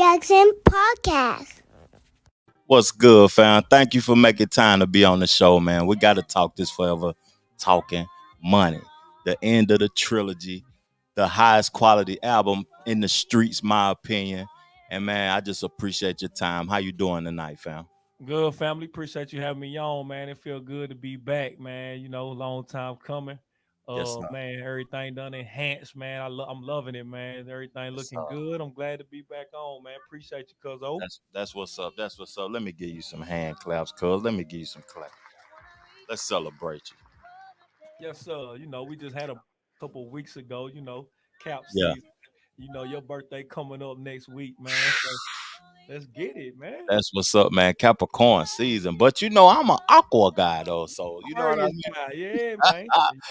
Jackson Podcast. What's good, fam? Thank you for making time to be on the show, man. We got to talk this forever. Talking money. The end of the trilogy. The highest quality album in the streets, my opinion. And, man, I just appreciate your time. How you doing tonight, fam? Good family. Appreciate you having me on, man. It feel good to be back, man. You know, long time coming. Yes, sir. Man, everything done enhanced, man. I'm loving it, man. Everything Yes, looking sir. good. I'm glad to be back on, man. Appreciate you, cuzzo. That's what's up. That's what's up. Let me give you some hand claps, cuz. Let me give you some claps. Let's celebrate you. Yes, sir. You know, we just had a couple of weeks ago, cap Yeah. season. You know, your birthday coming up next week, man. So let's get it, man. That's what's up, man. Capricorn season. But you know, I'm an aqua guy though. So you know what I Aquarius mean? guy, yeah, man.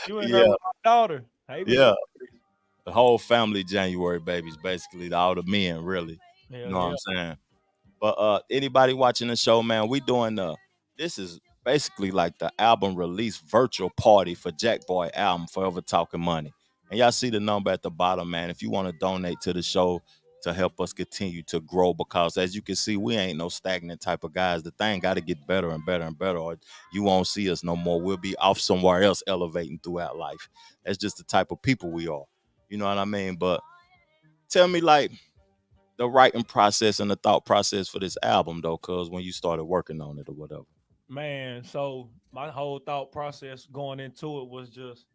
You in there Yeah, with my daughter. Hey, Miss yeah. Aquarius. The whole family January babies, basically. All the men, really. You Hell know what yeah. I'm saying? But anybody watching the show, man, we doing this is basically like the album release virtual party for Jack Boy album Forever Talking Money. And y'all see the number at the bottom, man. If you want to donate to the show to help us continue to grow, because as you can see, we ain't no stagnant type of guys. The thing got to get better and better and better, or you won't see us no more. We'll be off somewhere else elevating throughout life. That's just the type of people we are. You know what I mean? But tell me, like, the writing process and the thought process for this album, though, cuz when you started working on it or whatever. Man, so my whole thought process going into it was just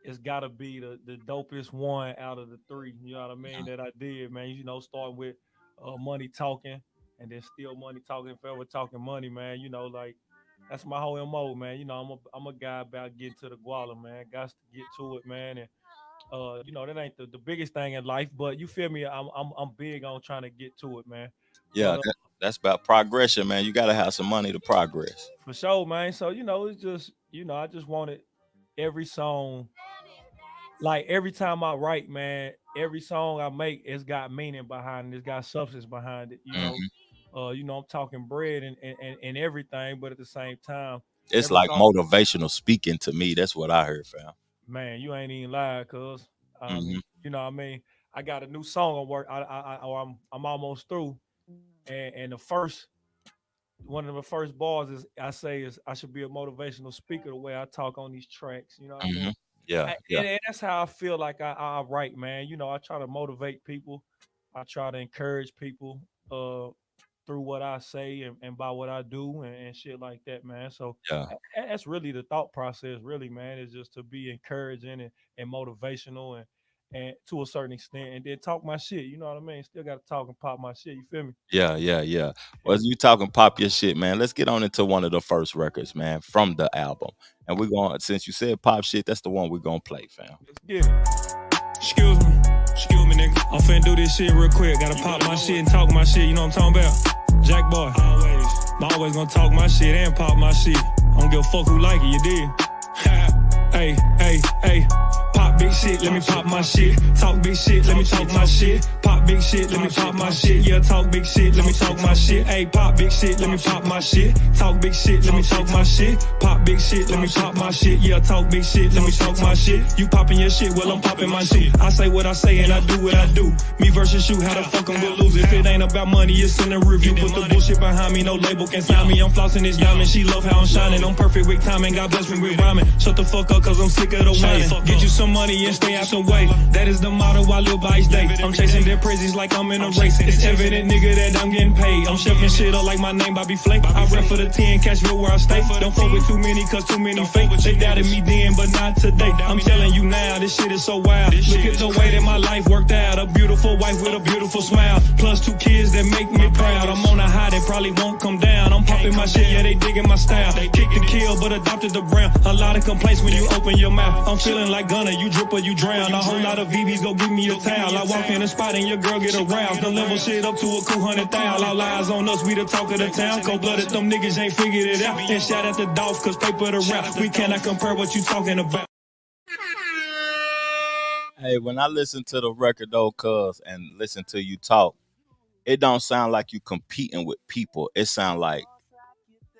it's gotta be the dopest one out of the three, you know what I mean, that I did, man. You know, starting with money talking and then still money talking, forever talking money, man. You know, like that's my whole MO, man. You know, I'm a guy about getting to the guala, man. Got to get to it, man. And you know, that ain't the biggest thing in life, but you feel me? I'm big on trying to get to it, man. Yeah, But that's about progression, man. You got to have some money to progress. for sure, man. So, it's just, I just wanted every song, like every time I write, man, every song I make, it's got meaning behind it. It's got substance behind it, Hmm. I'm talking bread and everything, but at the same time, It's every like song, motivational speaking to me. That's what I heard, fam. man, you ain't even lying, cuz. Hmm. You know what I mean? I got a new song on work. I'm almost through. And the first one of the first bars is I should be a motivational speaker the way I talk on these tracks. You know what I Hmm. mean? Yeah, yeah, And that's how I feel like I write, man. You know, I try to motivate people. I try to encourage people through what I say and by what I do and shit like that, man. So yeah. that's really the thought process, really, man, is just to be encouraging and motivational and to a certain extent, and then talk my shit. You know what I mean? Still got to talk and pop my shit. You feel me? Yeah, yeah, yeah. Well, Yeah. as you talking pop your shit, man, let's get on into one of the first records, man, from the album. And we're going, since you said pop shit, that's the one we're going to play, fam. Let's get it. Excuse me, nigga. I'm finna do this shit real quick. Gotta pop my shit and talk my shit. You know what I'm talking about? Jack Boy. Always gonna talk my shit and pop my shit. I don't give a fuck who like it, you dig? Hey, hey, hey. Pop big shit, let me pop my shit. Talk big shit, let me talk my shit. Pop big shit, let me pop my shit. Yeah, talk big shit, let me talk my shit. Hey, pop big shit, let me pop my shit. Talk big shit, let me talk my shit. Pop big shit, let me pop my shit. Yeah, talk big shit, let me talk my shit. You popping your shit, well, I'm popping my shit. I say what I say and I do what I do. Me versus you, how the fuck I'm gonna lose? If it ain't about money, it's in the review. Put the bullshit behind me, no label can sign me. I'm flossing this diamond, she love how I'm shining. I'm perfect with timing, God bless me with rhyming. Shut the fuck up, cause I'm sick of the whining. Get you some money and stay out the way. That is the motto I live by each day. I'm chasing their praises like I'm in a race. It's evident, nigga, that I'm getting paid. I'm shoving shit up like my name Bobby Flake. I rep for the 10, Cashville where I stay. Don't fuck with too many, cause too many fake. They doubted me then, but not today. I'm telling you now, this shit is so wild. Look at the way that my life worked out. A beautiful wife with a beautiful smile. Plus 2 kids that make me proud. I'm on a high that probably won't come down. I'm popping my shit, yeah, they digging my style. They kicked the kill, but adopted the brown. A lot of complaints when you open your mouth. I'm feeling like Gunner, you drip or you drown. A whole lot of VVs go give me a towel. I walk in the spot and your girl get aroused. The level shit up to a cool 100,000. All eyes on us, we the talk of the town. Cold blooded, them niggas ain't figured it out. And shout out the Dolph, cause paper the rap. We cannot compare what you talking about. Hey, when I listen to the record, though, cuz, and listen to you talk, it don't sound like you competing with people. It sound like,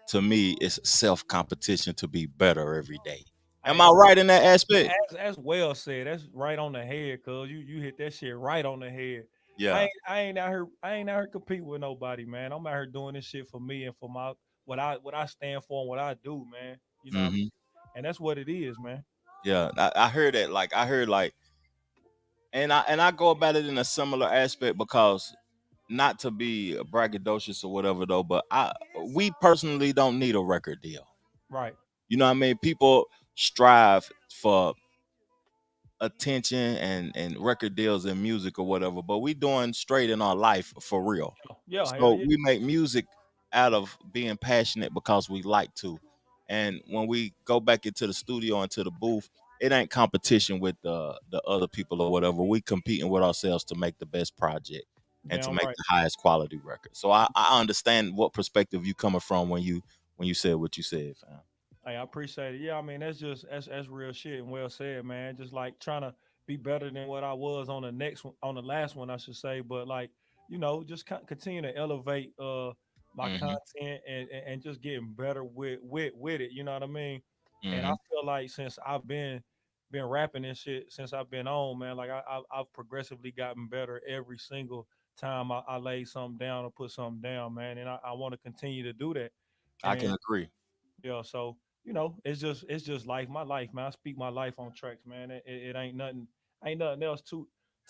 to me, it's self competition to be better every day. Am Hey, I right in that aspect? that's well said. That's right on the head, cuz you hit that shit right on the head. Yeah. I ain't out here competing with nobody, man. I'm out here doing this shit for me and for my what I stand for and what I do, man. You know what I mean? Hmm. And that's what it is, man. Yeah. I heard that. Like I heard like, and I go about it in a similar aspect because not to be braggadocious or whatever though, but we personally don't need a record deal. Right. You know what I mean? People strive for attention and record deals and music or whatever, but we doing straight in our life for real. Yeah, hell So yeah. we make music out of being passionate because we like to. And when we go back into the studio into the booth, it ain't competition with the other people or whatever. We competing with ourselves to make the best project and to Damn make right. the highest quality record. So I understand what perspective you coming from when you said what you said, fam. Hey, I appreciate it. Yeah, I mean that's real shit and well said, man. Just like trying to be better than what I was on the next one, on the last one, I should say. But like, just continue to elevate my Hmm. content and just getting better with it. You know what I mean? And I Hmm. feel like since I've been rapping and shit since I've been on, man, like I've progressively gotten better every single time I lay something down or put something down, man. And I want to continue to do that. I can And agree. yeah, so it's just life, my life, man. I speak my life on tracks, man. It ain't nothing else to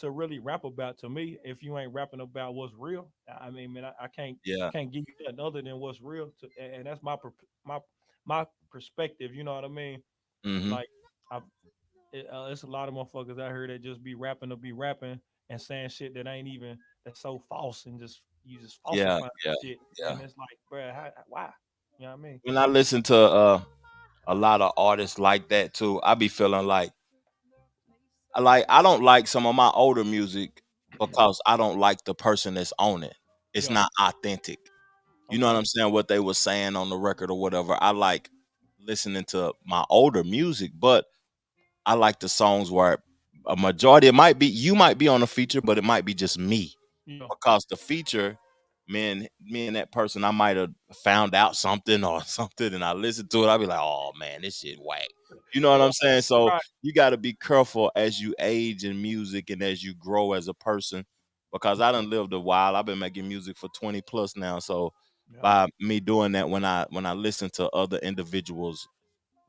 really rap about to me. If you ain't rapping about what's real, I mean, man, I Yeah. can't give you nothing other than what's real. And that's my my perspective. You know what I mean? Hmm. Like, it's a lot of motherfuckers out here that just be rapping to be rapping and saying shit that ain't even that's so false and just you just Yeah. falsifying Yeah. shit. Yeah. And it's like, bruh, why? You know what I mean? When I listen to a lot of artists like that too, I be feeling like I don't like some of my older music because I don't like the person that's on it. It's Yeah. not authentic. You know what Okay. I'm saying? What they were saying on the record or whatever. I like listening to my older music, but I like the songs where a majority it might be you might be on a feature, but it might be just me Yeah. because the feature, me and that person, I might have found out something or something, and I listen to it. I'll be like, oh man, this shit whack. You know what Yeah. I'm saying? So Right. you got to be careful as you age in music and as you grow as a person, because I done lived a while. I've been making music for 20 plus now. So Yeah. by me doing that, when I listen to other individuals'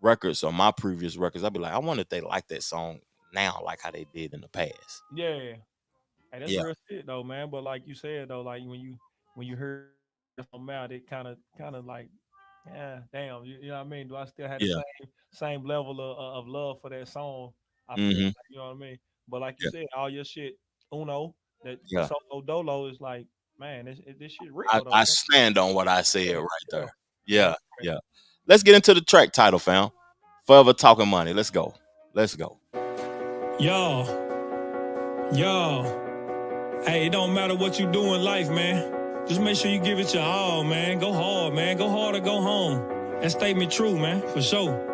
records or my previous records, I'll be like, I wonder if they like that song now, like how they did in the past. Yeah. Hey, that's Yeah, real shit though, man. But like you said though, like when you hear something out, it kind of like, yeah, damn. You know what I mean? Do I still have the yeah, same level of love for that song? I feel hmm, like, you know what I mean. But like you yeah, said, all your shit, Uno, that yeah. solo dolo is like, man, this shit real I, though, I man. stand on what I said Yeah, right yeah. there. Damn Yeah, right. yeah. Let's get into the track title, fam. Forever Talking Money. Let's go. Let's go. Y'all, y'all. Hey, it don't matter what you do in life, man. Just make sure you give it your all, man. Go hard, man. Go hard or go home. That statement true, man, for sure.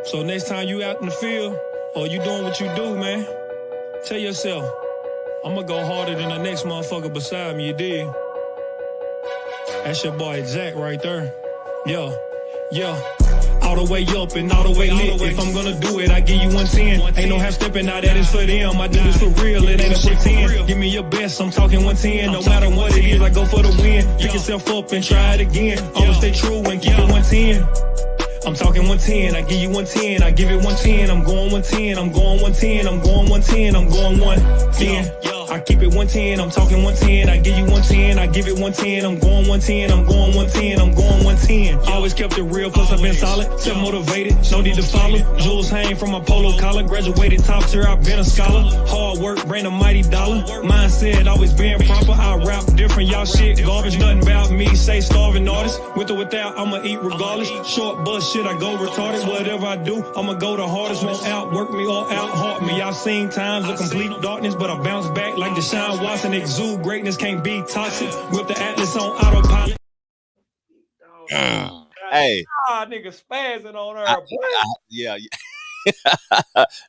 So next time you out in the field or you doing what you do, man, tell yourself, I'm gonna go harder than the next motherfucker beside me, you dig? That's your boy Jack right there. Yeah, yeah. All the way up and all the way lit. If I'm gonna do it, I give you 110. Ain't no half stepping, now that is for them. I do this for real, it ain't a pretend. Give me your best, I'm talking 110. No matter what it is, I go for the win. Pick yourself up and try it again. Always stay true and keep it 110. I'm talking 110, I give you 110, I give it 110, I'm going 110, I'm going 110, I'm going 110, I'm going 110. I keep it 110, I'm talking 110, I give you 110, I give it 110, I'm going 110, I'm going 110, I'm going 110. Always kept it real, plus I've been solid, self motivated, no need to follow. Jewels hang from my polo collar, graduated top tier, I've been a scholar. Hard work, bring a mighty dollar. Mindset always been proper, I rap different, y'all shit garbage, nothing about me, say starving artist. With or without, I'ma eat regardless. Short bus shit, I go retarded. Whatever I do, I'ma go the hardest. Won't outwork me or out-heart me. I've seen times of complete darkness, but I bounce back like Deshaun Watson. Exude greatness, can't be toxic. With the Atlas on autopilot. Hey, Nigga spazzing on I, her, boy. yeah,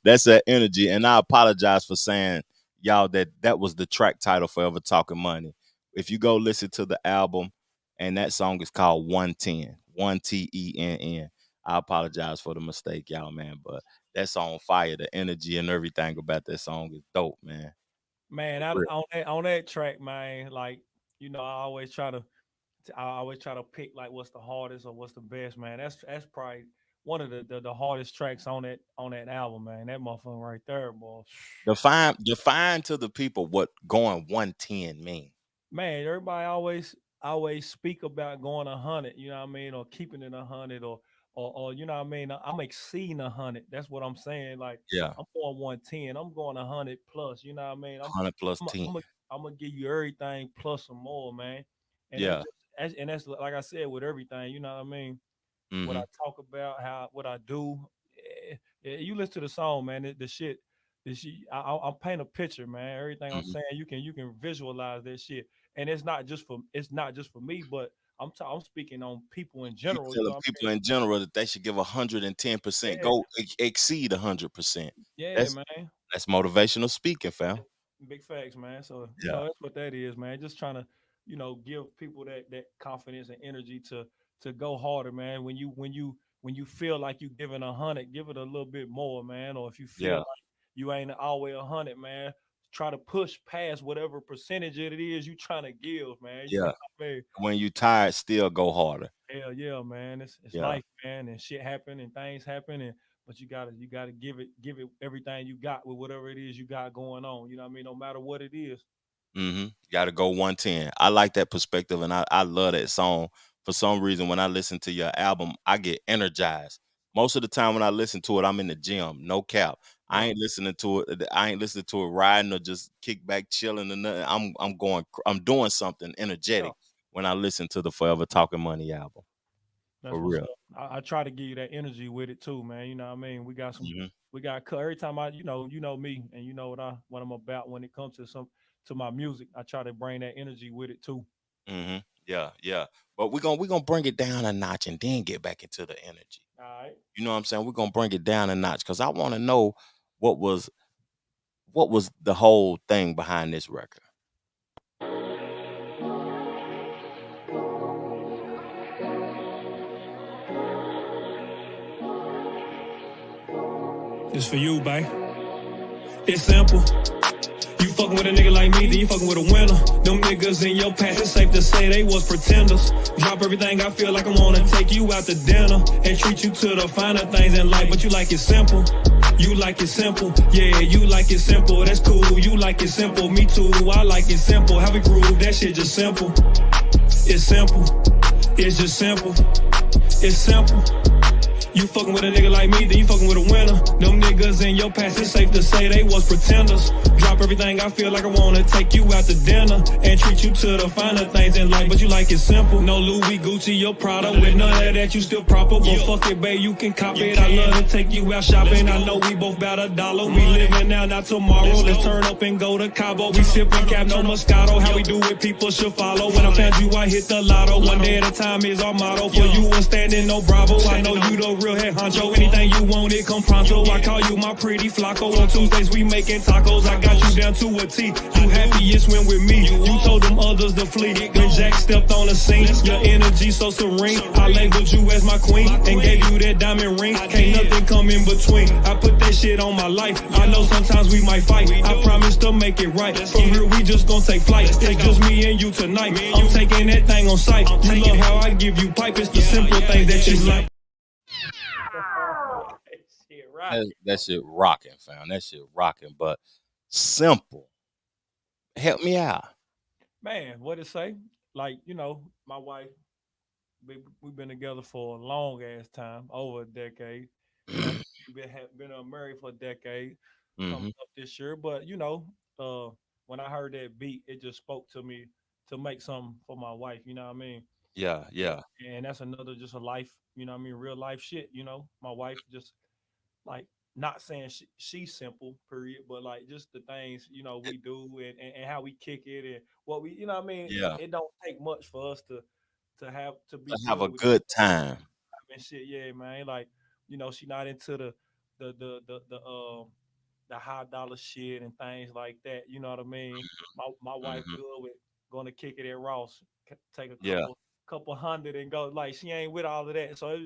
that's that energy. And I apologize for saying y'all that was the track title, Forever Talking Money. If you go listen to the album, and that song is called 110, 1TENN. I apologize for the mistake, y'all, man. But that song fire, the energy and everything about that song is dope, man. Man, For real. on that track, man, like I always try to pick like what's the hardest or what's the best, man. That's probably one of the hardest tracks on that album, man. That motherfucker right there, boy. Define to the people what going 110 mean. Man, everybody always speak about going 100, you know what I mean, or keeping it 100, or you know what I mean. I'm exceeding 100. That's what I'm saying. Like Yeah, I'm going 110. I'm going 100 plus. You know what I mean. 100 plus I'm a, 10. I'm a, I'm gonna give you everything plus some more, man. And Yeah. that's like I said with everything. You know what I mean. What I Mhm. talk about, how what I do. You listen to the song, man. The shit, I paint a picture, man. Everything I'm Mhm. saying, you can visualize that shit, and it's not just for me, but I'm speaking on people in You general. You know telling what I people mean? in general that they should give 110%, Yeah, go exceed 100%. yeah, That's man. that's motivational speaking, fam. Big facts, man. So Yeah. that's what that is, man. Just trying to give people that confidence and energy to go harder, man. When you feel like you giving 100, give it a little bit more, man. Or if you feel Yeah. like you ain't always 100, man, try to push past whatever percentage it is you trying to give, man. You know Yeah. what I mean? When you tired, still go harder. Hell yeah, man. It's Yeah. life, man, and shit happen and things happen, and but you gotta give it everything you got with whatever it is you got going on. You know what I mean? No matter what it is. Got to go 110. I like that perspective, and I love that song. For some reason, when I listen to your album, I get energized. Most of the time when I listen to it, I'm in the gym. No cap. I Yeah, ain't listening to it. I ain't listening to it riding or just kick back chilling or nothing. I'm doing something yeah. energetic when I listen to the Forever Talking Money album. That's For what's real. up. I try to give you that energy with it too, man. You know what I mean? Hmm. We got cut every time you know me, and you know what I'm about when it comes to my music. I try to bring that energy with it too. Yeah, yeah. But we're gonna bring it down a notch and then get back into the energy. All right. You know what I'm saying? We're gonna bring it down a notch because I want to know what was what was the whole thing behind this record. It's for you, babe. It's simple. You fucking with a nigga like me, then you fucking with a winner. Them niggas in your past, it's safe to say they was pretenders. Drop everything, I feel like I wanna take you out to dinner and treat you to the finer things in life, but you like it simple. You like it simple, yeah, you like it simple, that's cool. You like it simple, me too, I like it simple. How we groove, that shit just simple. It's simple, it's just simple, it's simple. You fucking with a nigga like me, then you fucking with a winner. Them niggas in your past, it's safe to say they was pretenders. Drop everything, I feel like I wanna take you out to dinner and treat you to the finer things in life, but you like it simple. No Louis, Gucci, your Prada, with none of that you still proper. But fuck it, babe, you can cop it. I love to take you out shopping. I know we both bout $1. We living now, not tomorrow. Let's turn up and go to Cabo. We sipping Cap, no Moscato. How we do it, people should follow. When I found you, I hit the lotto. One day at a time is our motto. For you, and standing no Bravo. I know you the real head honcho. Anything you want, it come pronto. I call you my pretty flaco. On Tuesdays, we making tacos. I got you down to a T. You happiest when with me. You told them others to flee. When Jack stepped on the scene, your energy so serene. I labeled you as my queen and gave you that diamond ring. Can't nothing come in between. I put that shit on my life. I know sometimes we might fight. I promise to make it right. From here, we just gon' take flight. It's just me and you tonight. I'm taking that thing on sight. You love how I give you pipe. It's the simple things that you like. Shit, right. That shit rocking, fam. That shit rocking, but simple. Help me out. Man, what it say? Like, my wife, we've been together for a long ass time, over a decade. You know, been married for a decade, coming Hmm. up this year. But uh, when I heard that beat, it just spoke to me to make something for my wife. You know what I mean? Yeah, yeah, And that's another just a life. You know what I mean? Real life shit. My wife just like not saying she's simple, period, but like just the things we do and how we kick it and what we what I mean. yeah. It don't take much for us to be Have good a with good time. and shit. Yeah, man. Like she not into the the the the um the high dollar shit and things like that. You know what I mean? My wife Hmm. good with going to kick it at Ross, take a Yeah, couple hundred and go. Like she ain't with all of that. So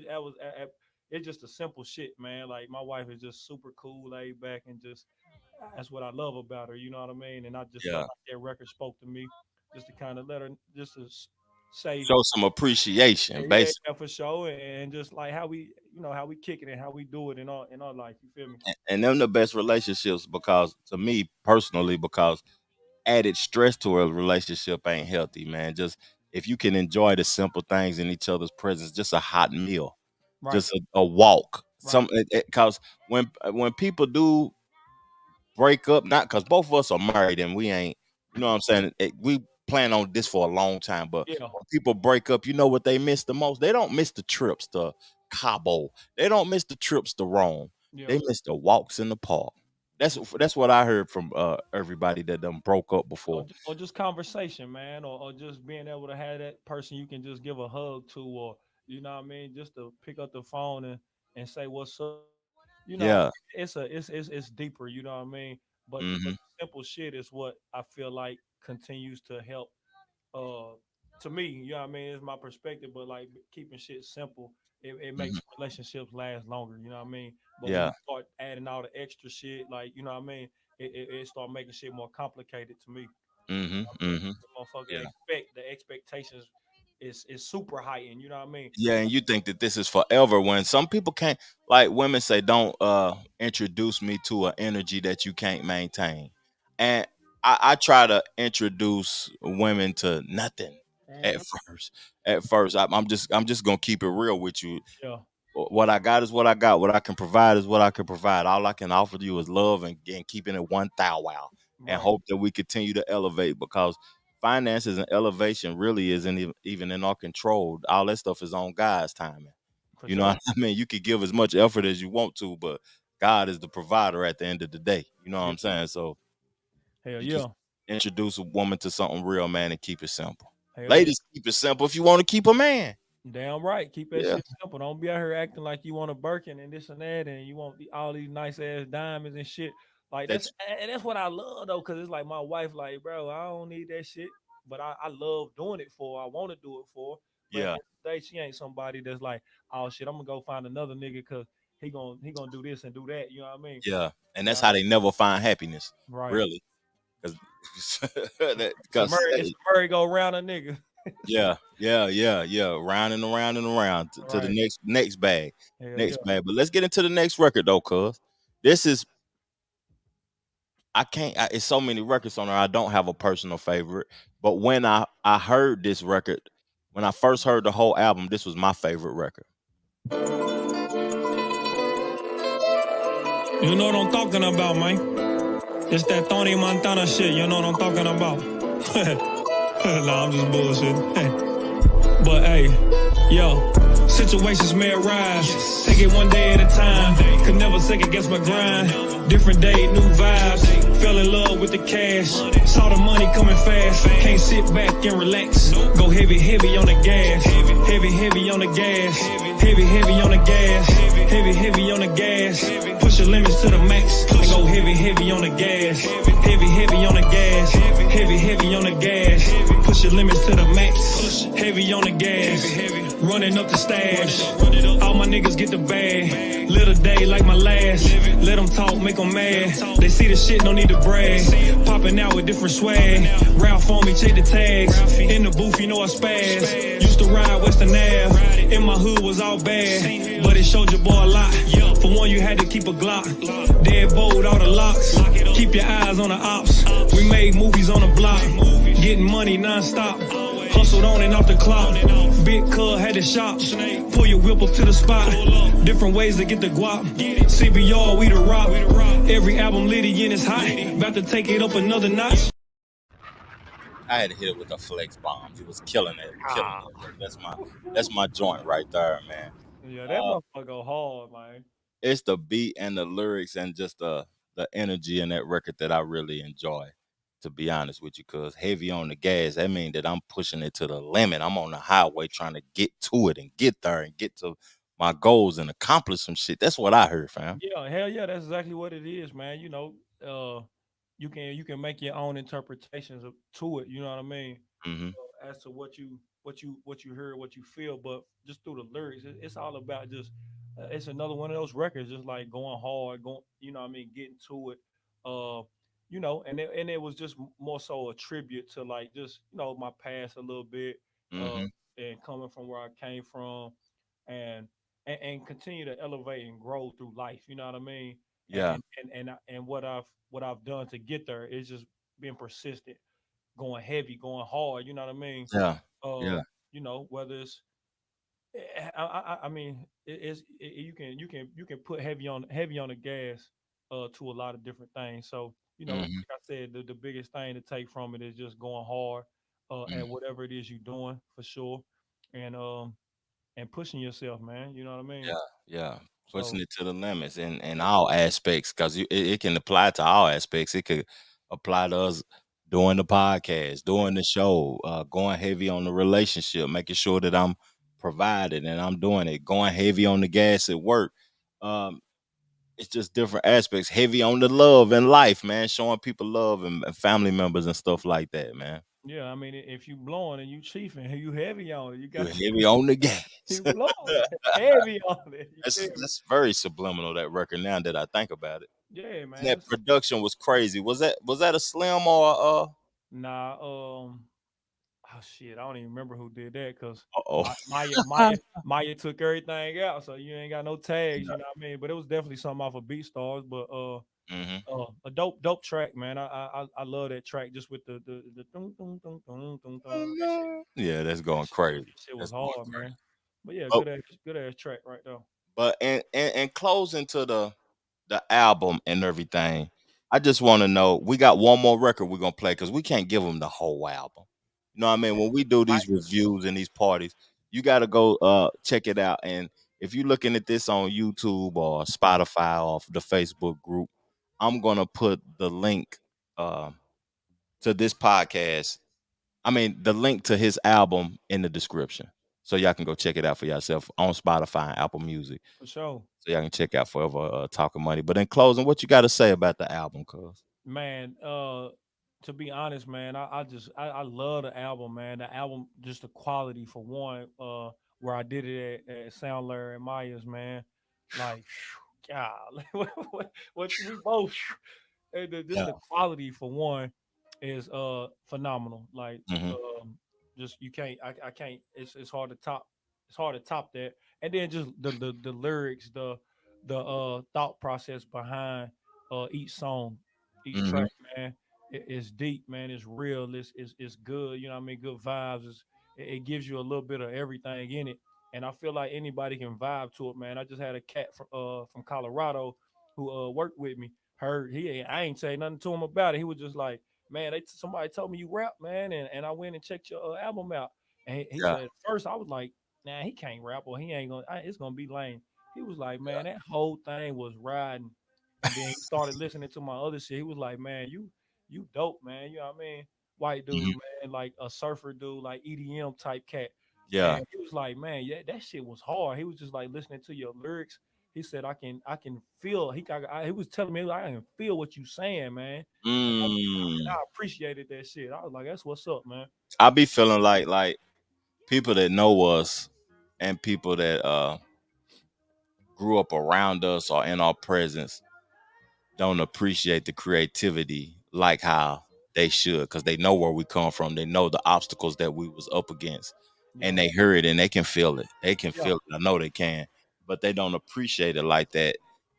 it's just a simple shit, man. Like my wife is just super cool, laid back, and just that's what I love about her. You know what I mean? And I just felt Yeah. like that record spoke to me, just to kind of let her just to say, Show some appreciation, yeah, basically. yeah, for sure, and just like how we, how we kick it and how we do it in our life. You feel me? And them the best relationships because to me personally, because added stress to a relationship ain't healthy, man. Just if you can enjoy the simple things in each other's presence, just a hot meal, Right, just a walk. right. Because when people do break up, not because both of us are married and we ain't, you know what I'm saying? We plan on this for a long time, but Yeah, when people break up, you know what they miss the most? They don't miss the trips to Cabo. They don't miss the trips to Rome. yeah. They miss the walks in the park. That's what I heard from everybody that done broke up before. Or just conversation, man, or just being able to have that person you can just give a hug to, or you know what I mean, just to pick up the phone and say what's up. You know, Yeah. it's deeper. You know what I mean. But Hmm. simple shit is what I feel like continues to help. Uh, to me, you know what I mean. It's my perspective, but like keeping shit simple, it Hmm. makes relationships last longer. You know what I mean. But when Yeah. you start adding all the extra shit, like you know what I mean, it start making shit more complicated to me. Hmm. I mean, Hmm. the motherfucker Yeah. expect the expectations is super heightened. You know what I mean? Yeah, and you think that this is forever when some people can't, like women say, don't introduce me to an energy that you can't maintain. And I try to introduce women to nothing at Mhm. first. At first, I'm just gonna keep it real with you. Yeah, What I got is what I got. What I can provide is what I can provide. All I can offer you is love and keeping it one thou wow, and right, hope that we continue to elevate because finances and elevation really isn't even in our control. All that stuff is on God's timing. for You know sure. what I mean? You could give as much effort as you want to, but God is the provider at the end of the day. You know what Yeah, I'm saying? So hell you just yeah, introduce a woman to something real, man, and keep it simple. hell yeah. Ladies, keep it simple if you want to keep a man. Damn right. Keep that Yeah. shit simple. Don't be out here acting like you want a Birkin and this and that, and you want all these nice ass diamonds and shit. Like That that's what I love though, cause it's like my wife, like, bro, I don't need that shit, but I love doing it for. Her. I want to do it for. Her. But at the yeah, end of the day, she ain't somebody that's like, oh shit, I'm gonna go find another nigga, cause he gonna do this and do that. You know what I mean? yeah. And that's Yeah, how they never find happiness. right. Really. Because It's a Murray. It's hey, a Murray go round a nigga. yeah, yeah, yeah, yeah. Round and around to the Right. next bag. Hell yeah. Next bag. But let's get into the next record though, cuz. This is I can't it's so many records on there. I don't have a personal favorite. But when I heard this record, when I first heard the whole album, this was my favorite record. You know what I'm talking about, man. It's that Tony Montana shit, you know what I'm talking about. Nah, I'm just bullshit. But hey, yo, situations may arise. Take it one day at a time. Could never second guess my grind. Different day, new vibes. Fell in love with the cash. Saw the money coming fast. Can't sit back and relax. Go heavy, heavy on the gas. Heavy, heavy on the gas. Heavy, heavy on the gas. Heavy, heavy on the gas. Push your limits to the max. And go heavy, heavy on the gas. Heavy, heavy on the gas. Heavy, heavy on the gas. Push your limits to the max. Heavy on the gas. Running up the stash. All my niggas get the bag. Little day like my last. Let them talk, make them mad. They see the shit, no need to brag. Popping out with different swag. Ralph on me, check the tags. In the booth, you know I spaz. Used to ride Western Ave. In my hood was all bad. But it showed your boy a lot. For one, you had to keep a Glock. Dead bold, all the locks. Keep your eyes on the ops. We made movies on the block. Getting money non-stop. Hustled on and off the clock. Big cuz had the shop. Pull your whip up to the spot. Different ways to get the guap. CBR, we the rock. Every album litty and it's hot. About to take it up another notch. I had to hit it with the flex bombs. It was killing it, killing it. That's my joint right there, man. Yeah, that Uh, motherfucker go hard, man. it's the beat and the lyrics and just the energy in that record that I really enjoy. To be honest with you, cause heavy on the gas, that means that I'm pushing it to the limit. I'm on the highway trying to get to it and get there and get to my goals and accomplish some shit. That's what I heard, fam. Yeah, hell yeah, that's exactly what it is, man. You can make your own interpretations to it. You know what I mean? Hmm. As to what you heard, what you feel, but just through the lyrics, it's all about just. It's another one of those records, just like going hard, going. You know what I mean? Getting to it. uh, and it was just more so a tribute to like just my past a little bit, uh, Mm-hmm. and coming from where I came from, and and continue to elevate and grow through life. You know what I mean? And Yeah. and what I've done to get there is just being persistent, going heavy, going hard. You know what I mean? Yeah. Uh, Yeah. whether it's I mean, you can put heavy on the gas to a lot of different things. So Mm-hmm. like I said, the biggest thing to take from it is just going hard Mm. at whatever it is you're doing for sure, and pushing yourself, man. You know what I mean? Yeah. Yeah. Pushing So it to the limits in yeah, all aspects, because it can apply to all aspects. It could apply to us doing the podcast, yeah, doing the show, going heavy on the relationship, making sure that I'm provided and I'm doing it, going heavy on the gas at work. Um, it's just different aspects, heavy on the love in life, man, showing people love and family members and stuff like that, man. yeah. I mean, if you blowing and you chiefing, you heavy on it. You You got heavy on the gas. you blowing heavy on it. You that's feel me? that's very subliminal, that record, now that I think about it. Yeah, And man. that production was crazy. Was that a Slim or Nah, oh shit, I don't even remember who did that because uh-oh. Maya took everything out, so you ain't got no tags. Yeah. You know what I mean? But it was definitely something off of BeatStars. But Hmm. a dope track, man. I love that track just with the dun, dun, dun, dun, dun, dun. That shit Yeah, that's that going shit was crazy. that shit was That's going hard, crazy. man. But yeah, But good ass track right there. but in closing to the album and everything, I just want to know, we got one more record we're gonna play because we can't give them the whole album. You know what I mean? When we do Might these reviews and these parties, you got to go check it out. And if you're looking at this on YouTube or Spotify or the Facebook group, I'm gonna put the link uh, to this podcast. I mean, the link to his album in the description, so y'all can go check it out for yourself on Spotify and Apple Music. for sure. So y'all can check out Forever Talking Money. But in closing, what you got to say about the album, cuz? Man, to be honest, man, I love the album, man. The album, just the quality for one, where I did it at Sound Larry and Myers, man. Like, God, what we both just Yeah. the quality for one is phenomenal. Like, Hmm. um just you can't I can't it's hard to top, that. And then just the lyrics, the thought process behind each song, each Hmm. track, man. It's deep, man. It's real. It's good. You know what I mean? Good vibes. It gives you a little bit of everything in it, and I feel like anybody can vibe to it, man. I just had a cat from Colorado who worked with me. I ain't say nothing to him about it. He was just like, man, somebody told me you rap, man, and I went and checked your album out. And he Yeah. said, first I was like, nah, he can't rap, or he ain't gonna. It's gonna be lame. He was like, man, that whole thing was riding. And then he started listening to my other shit. He was like, man, you dope, man. You know what I mean? White dude, Hmm. man, like a surfer dude, like EDM type cat. Yeah. And he was like, man, yeah, that shit was hard. He was just like listening to your lyrics. He said, I can feel. He was telling me, like, I can feel what you saying, man. And I Mm. appreciated that shit. I was like, that's what's up, man. I be feeling like people that know us and people that grew up around us or in our presence don't appreciate the creativity like how they should, because they know where we come from. They know the obstacles that we was up against, and Yeah, they hear it and they can feel it. They can yeah, feel it. I know they can, but they don't appreciate it like that.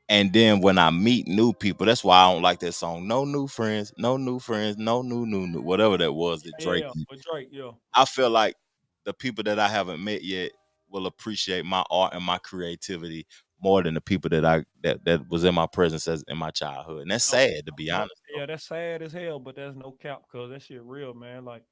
And then when I meet new people, that's why I don't like that song. No new friends, no new friends, no new, whatever that was that yeah, Drake yeah. did. With Drake, yeah, I feel like the people that I haven't met yet will appreciate my art and my creativity more than the people that was in my presence as in my childhood. And that's no, sad, to be no, honest, though. yeah. That's sad as hell, but that's no cap, cause that shit real, man. Like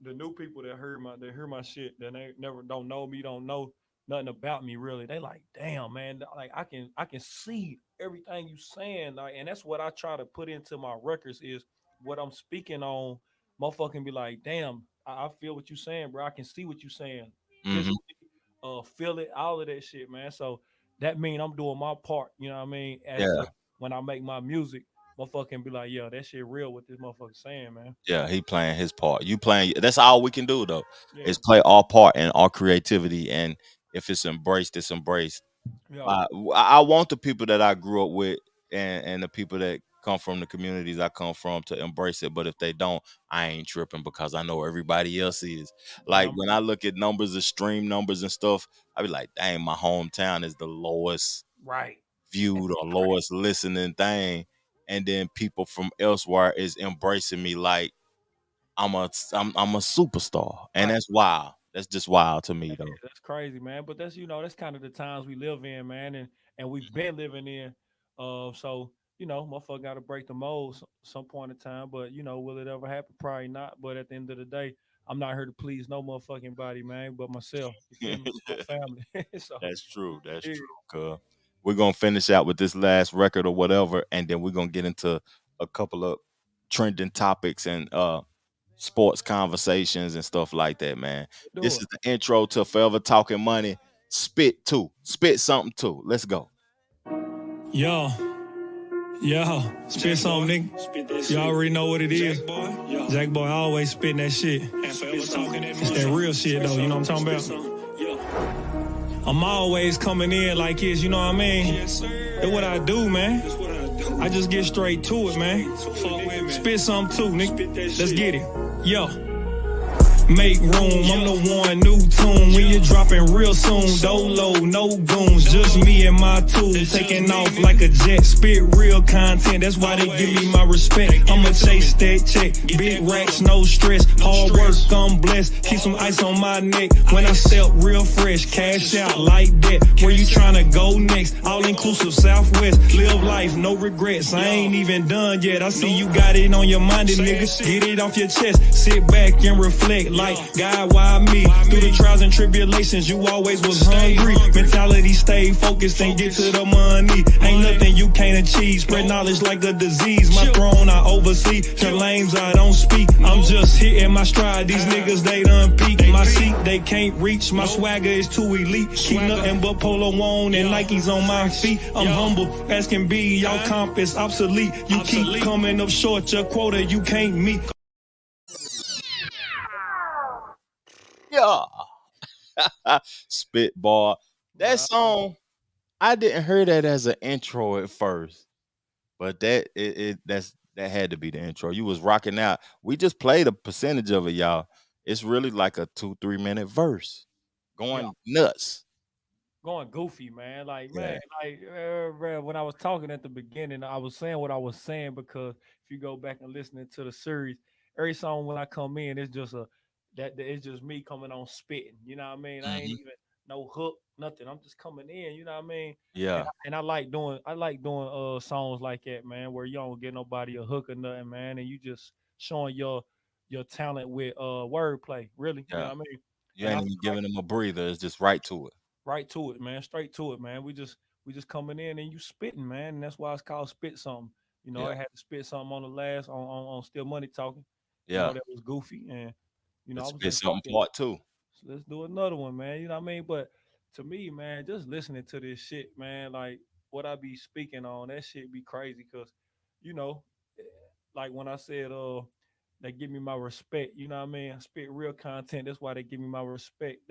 the new people that hear my shit, that they never don't know me, don't know nothing about me really. They like, damn, man, like I can see everything you saying, like, and that's what I try to put into my records is what I'm speaking on. Motherfucking be like, damn, I feel what you saying, bro. I can see what you saying Mhm. visually, feel it, all of that shit, man. So that mean I'm doing my part, you know what I mean? As to Yeah, when I make my music, motherfucking be like, yeah, that shit real what this motherfucker saying, man. yeah, he playing his part. You playing. That's all we can do though, Yeah, is play our part in our creativity. And if it's embraced, it's embraced. yeah, I want the people that I grew up with and the people that come from the communities I come from to embrace it. But if they don't, I ain't tripping because I know everybody else is. Like Yeah, when I look at numbers of stream numbers and stuff, I be like, dang, my hometown is the lowest right. viewed or lowest listening thing. And then people from elsewhere is embracing me like I'm a superstar. And Right. that's wild. That's just wild to me Yeah, though. that's crazy, man. But that's that's kind of the times we live in, man, and we've been living in. So motherfucker got to break the mold some point in time. But will it ever happen? Probably not. But at the end of the day, I'm not here to please no motherfucking body, man, but myself. You feel me? My family. So That's true. That's yeah, true. Cuz we're gonna finish out with this last record or whatever, and then we're gonna get into a couple of trending topics and sports conversations and stuff like that, man. do This it. is the intro to Forever Talking Money. Spit too. Spit something too. Let's go. Yo, yo, spit something, nigga. You already know what it is. Jack Boy always spitting that shit. It's that real shit, though. You know what I'm talking about? I'm always coming in like it's, you know what I mean? That's what I do, man. I just get straight to it, man. Spit something too, nigga. Let's get it. Yo. Make room, I'm the one, new tune. When you're dropping real soon, dolo, no goons, just me and my tools. Taking off like a jet, spit real content, that's why they give me my respect. I'ma chase that check, big racks, no stress. Hard work, I'm blessed, keep some ice on my neck. When I step real fresh, cash out like that. Where you tryna go next? All inclusive Southwest, live life, no regrets. I ain't even done yet, I see you got it on your mind, nigga. Get it off your chest, sit back and reflect. Like, God, why me? Through the trials and tribulations, you always was hungry. Mentality, stay focused and get to the money. Ain't nothing you can't achieve. Spread knowledge like a disease. My throne, I oversee. Your lames, I don't speak. I'm just hitting my stride. These niggas, they done peak. My seat, they can't reach. My swagger is too elite. Keep nothing but polo on and Nikes on my feet. I'm humble, as can be. Y'all comp is obsolete. You keep coming up short. Your quota, you can't meet. Yeah. Spitball. That song, I didn't hear that as an intro at first, but that had to be the intro. You was rocking out. We just played a percentage of it, y'all. It's really like a 2-3 minute verse, Yeah. going nuts. Going goofy, man. Like, Yeah. man, like bruh, when I was talking at the beginning, I was saying what I was saying because if you go back and listening to the series, every song when I come in, it's just it's just me coming on spitting. You know what I mean? I ain't Mhm. even no hook, nothing. I'm just coming in. You know what I mean? Yeah. And I like doing songs like that, man, where you don't get nobody a hook or nothing, man, and you just showing your talent with wordplay, really. You know Yeah. what I mean? You And I ain't feel even like giving them a breather. It's just right to it. right to it, man. Straight to it, man. We just coming in and you spitting, man. And that's why it's called spit something. Yeah. I had to spit something on the last on Still Money Talking. Yeah. That was goofy. And I Let's was spit like, fuck something it. part two. So let's do another one, man. You know what I mean? But to me, man, just listening to this shit, man, like what I be speaking on, that shit be crazy because, you know, eh, like when I said they give me my respect, you know what I mean? I spit real content. That's why they give me my respect.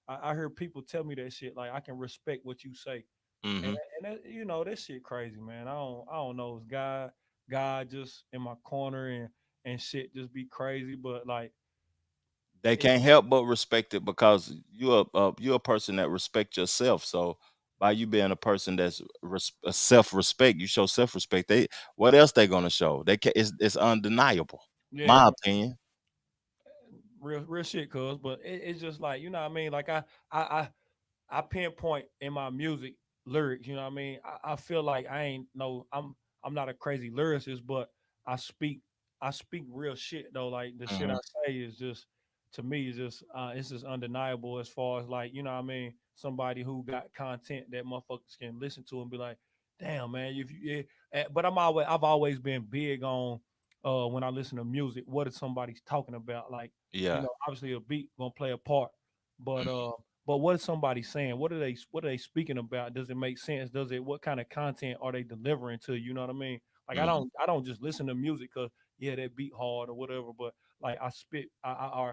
I heard people tell me that shit. Like I can respect what you say. And Hmm. that, that shit crazy, man. I don't know. It's God just in my corner and shit just be crazy. But like They it, can't help but respect it because you're a person that respect yourself. So by you being a person that's self respect, you show self respect. They what else they gonna show? It's undeniable. yeah, My opinion. real shit, cuz. But it's just like you know what I mean. Like I I pinpoint in my music lyrics. You know what I mean. I feel like I ain't no. I'm not a crazy lyricist, but I speak I speak real shit though. Like the shit I Hmm. say is just to me is just it's just undeniable as far as like you know what I mean. Somebody who got content that motherfuckers can listen to and be like, damn man, if you yeah. But I've always been big on when I listen to music, what is somebody's talking about? Like Yeah. obviously a beat gonna play a part, but what is somebody saying? What are they speaking about? Does it make sense? Does it what kind of content are they delivering to you? You know what I mean? Like Hmm. I don't just listen to music because yeah that beat hard or whatever, but like I spit I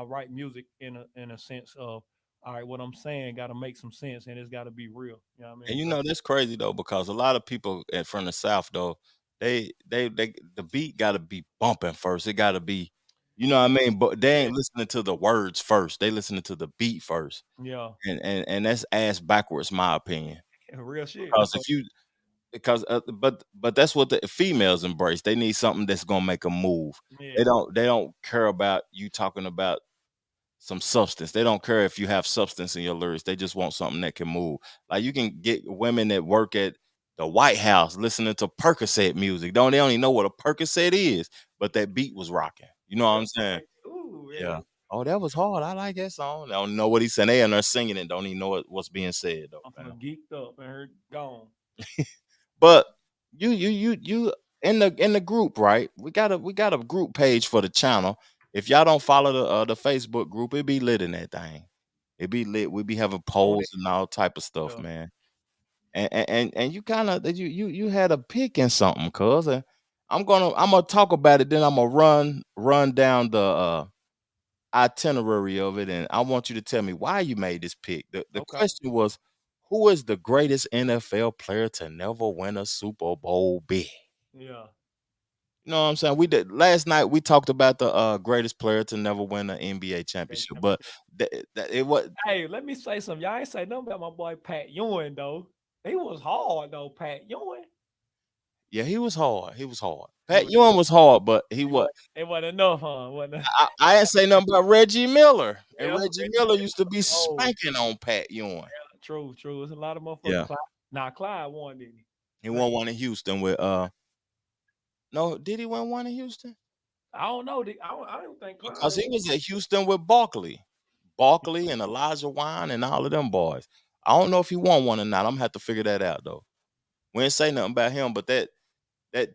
write music in a sense of all right what I'm saying got to make some sense and it's got to be real. You know what I And mean? So that's crazy though because a lot of people from the South though the beat got to be bumping first. It got to be, you know what I mean. But they Yeah, ain't listening to the words first. They listening to the beat first, yeah, and that's ass backwards, my opinion. real shit. Because if you because but that's what the females embrace. They need something that's gonna make them move. Yeah, They don't care about you talking about some substance. They don't care if you have substance in your lyrics. They just want something that can move. Like you can get women that work at the White House listening to Percocet music. They don't even know what a Percocet is, but that beat was rocking. You know what I'm saying? ooh, Yeah. yeah. Oh, that was hard. I like that song. They don't know what he's saying. They in there singing it. Don't even know what's being said though, I'm man. from geeked up and her gone. But you in the group, right? We got a group page for the channel. If y'all don't follow the Facebook group, it be lit in that thing. It be lit. We be having On it. polls and all type of stuff, Yeah. man. And you kind of you had a pick in something, cuz I'm gonna talk about it. Then I'm gonna run down the itinerary of it, and I want you to tell me why you made this pick. The Okay. question was, who is the greatest NFL player to never win a Super Bowl big? Yeah. You know what I'm saying? We did last night. We talked about the greatest player to never win an NBA Okay, championship, but championship. it was Hey, let me say something. Y'all ain't say nothing about my boy Pat Ewing though. He was hard though, Pat Ewing. yeah, he was hard. He was hard. He Pat was, Ewing was hard, but it wasn't, it wasn't enough, huh? Wasn't I didn't say nothing about Reggie Miller, and yeah, Reggie Miller used to be oh, spanking on Pat Ewing. true, true. It's a lot of motherfuckers. Yeah, Clyde, nah, Clyde won, didn't he? he Think won one in Houston with no, did he win one in Houston? I don't know. I don't think Clyde Because ever he was won. at Houston with Barkley and Elijah Wine and all of them boys. I don't know if he won one or not. I'm gonna have to figure that out though. We ain't say nothing about him, but that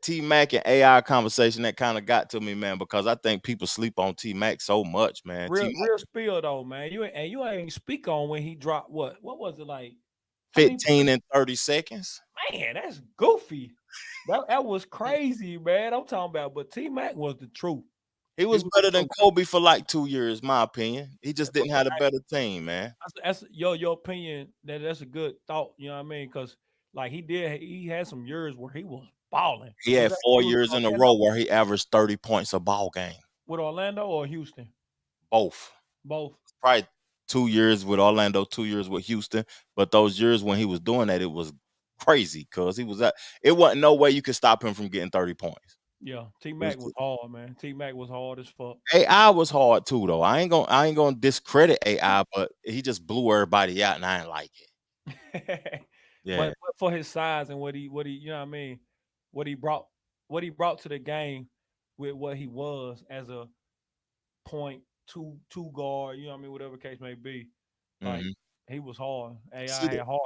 T Mac and AI conversation that kind of got to me, man, because I think people sleep on T Mac so much, man. T Real Mac spill though, man. You ain't speak on when he dropped what? What was it like? How many 15 and 30 seconds. man, that's goofy. That was crazy, man. I'm talking about, but T Mac was the truth. He He was was the better than truth. Kobe for like 2 years, my opinion. He just But didn't have a better team, man. that's your opinion. That's a good thought. You know what I mean? Because like he had some years where he was balling. He Was had that 4 years in a Orlando, row where he averaged 30 points a ball game. with Orlando or Houston? Both. Both. Probably 2 years with Orlando, 2 years with Houston. But those years when he was doing that, it was crazy because it wasn't no way you could stop him from getting 30 points. Yeah, T It was Mac was hard, man. T Mac was hard as fuck. AI was hard too, though. I ain't gonna discredit AI, but he just blew everybody out, and I didn't like it. Yeah, But for his size and what he you know what I mean, what he brought what he brought to the game with what he was as a point two guard, you know what I mean, whatever case may be. Like hmm he was hard. See, AI had hard.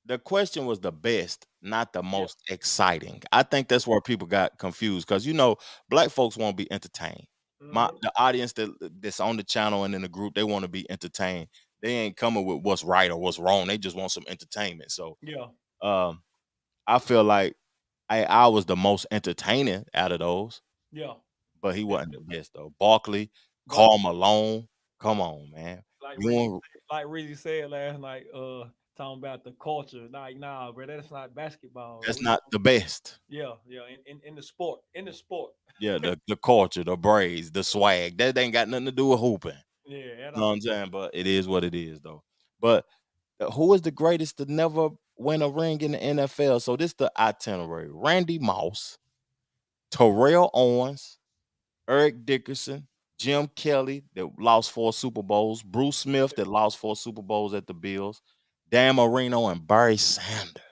the question was the best, not the most exciting. I think that's where people got confused because black folks want to be entertained. Mhm. The audience that's on the channel and in the group, they want to be entertained. They ain't coming with what's right or what's wrong. They just want some entertainment. So Yeah, um, I feel like I was the most entertaining out of those, yeah. but he And wasn't the best though. Barkley, but Karl Malone, come on, man. like You Rizzy want like Rizzy said last night, talking about the culture. Like, nah, bro, that's not basketball. that's not the best. Yeah, yeah, in the sport. In the sport. Yeah, the culture, the braids, the swag. That ain't got nothing to do with hooping. Yeah, at You know what all. I'm saying? But it is what it is, though. But who is the greatest to never win a ring in the NFL? So this the itinerary: Randy Moss, Terrell Owens, Eric Dickerson, Jim Kelly that lost 4 Super Bowls, Bruce Smith that lost 4 Super Bowls at the Bills, Dan Marino, and Barry Sanders.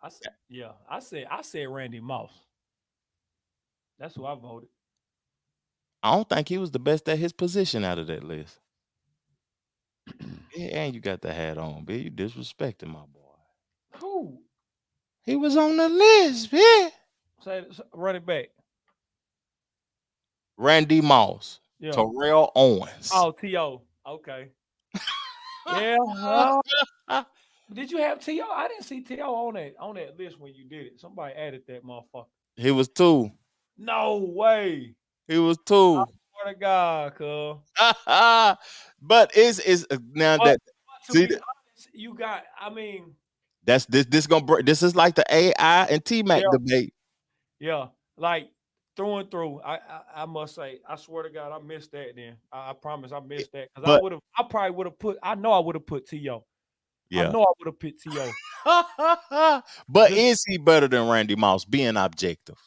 I said Randy Moss. That's who I voted. I don't think he was the best at his position out of that list. Yeah, and you got the hat on, B. You disrespecting my boy. Who? He was on the list, man. Run it back. Randy Moss, Yeah. Terrell Owens. Oh, T.O. Okay. Yeah. Did you have T.O.? I didn't see T.O. on that list when you did it. Somebody added that motherfucker. He was two. No way. He was two. Swear to God, cuz. But it's now But, that but to see be honest, you got, I mean, That's this gonna break. This is like the AI and T Mac Yeah, debate. yeah. Like through and through. I must say, I swear to God, I missed that. Then I promise I missed that because But I probably would have put. I know I would have put To. I yeah. know I would have put To. But Just, is he better than Randy Moss? Being objective,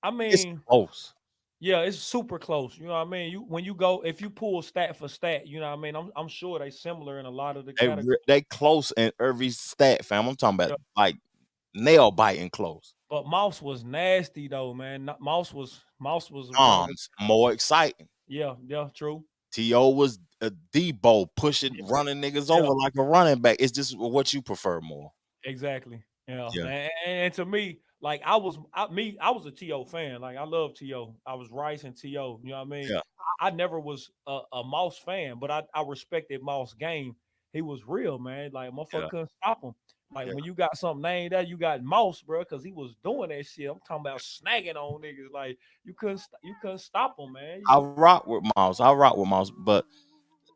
I it's mean, close. yeah, it's super close. You know what I mean? You when you go, if you pull stat for stat, you know what I mean. I'm sure they similar in a lot of the categories. They close in every stat, fam. I'm talking about Yeah. like nail biting close. But Mouse was nasty though, man. Mouse was one of the. Arms more exciting. Yeah, yeah, true. To was a Debo pushing, running niggas Yeah, over like a running back. It's just what you prefer more. exactly. Yeah, Yeah, and to me, like I was a To fan. Like I love To. I was Rice and To. You know what I mean? yeah, I never was a Mouse fan, but I respected Mouse game. He was real, man. Like motherfucker yeah, couldn't stop him. Like yeah. when you got something named that, you got Mouse, bro, because he was doing that shit. I'm talking about snagging on niggas. Like you couldn't stop him, man. I rock with Miles. I rock with Miles, but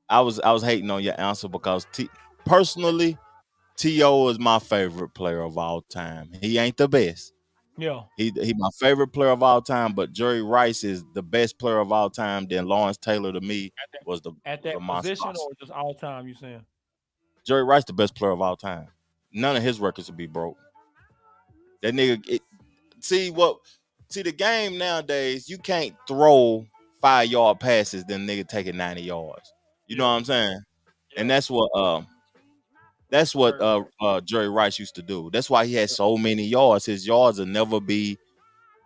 I was hating on your answer because personally, T.O. is my favorite player of all time. He ain't the best. Yeah. He my favorite player of all time, but Jerry Rice is the best player of all time. Then Lawrence Taylor to me At that at was a that position monstrosity. or just all time, you saying? Jerry Rice the best player of all time. None of his records would be broke. That nigga see what see the game nowadays, you can't throw 5 yard passes, then nigga taking 90 yards. You know what Yeah, I'm saying? And yeah. that's what Sure. Jerry Rice used to do. That's why he had so many yards. His yards will never be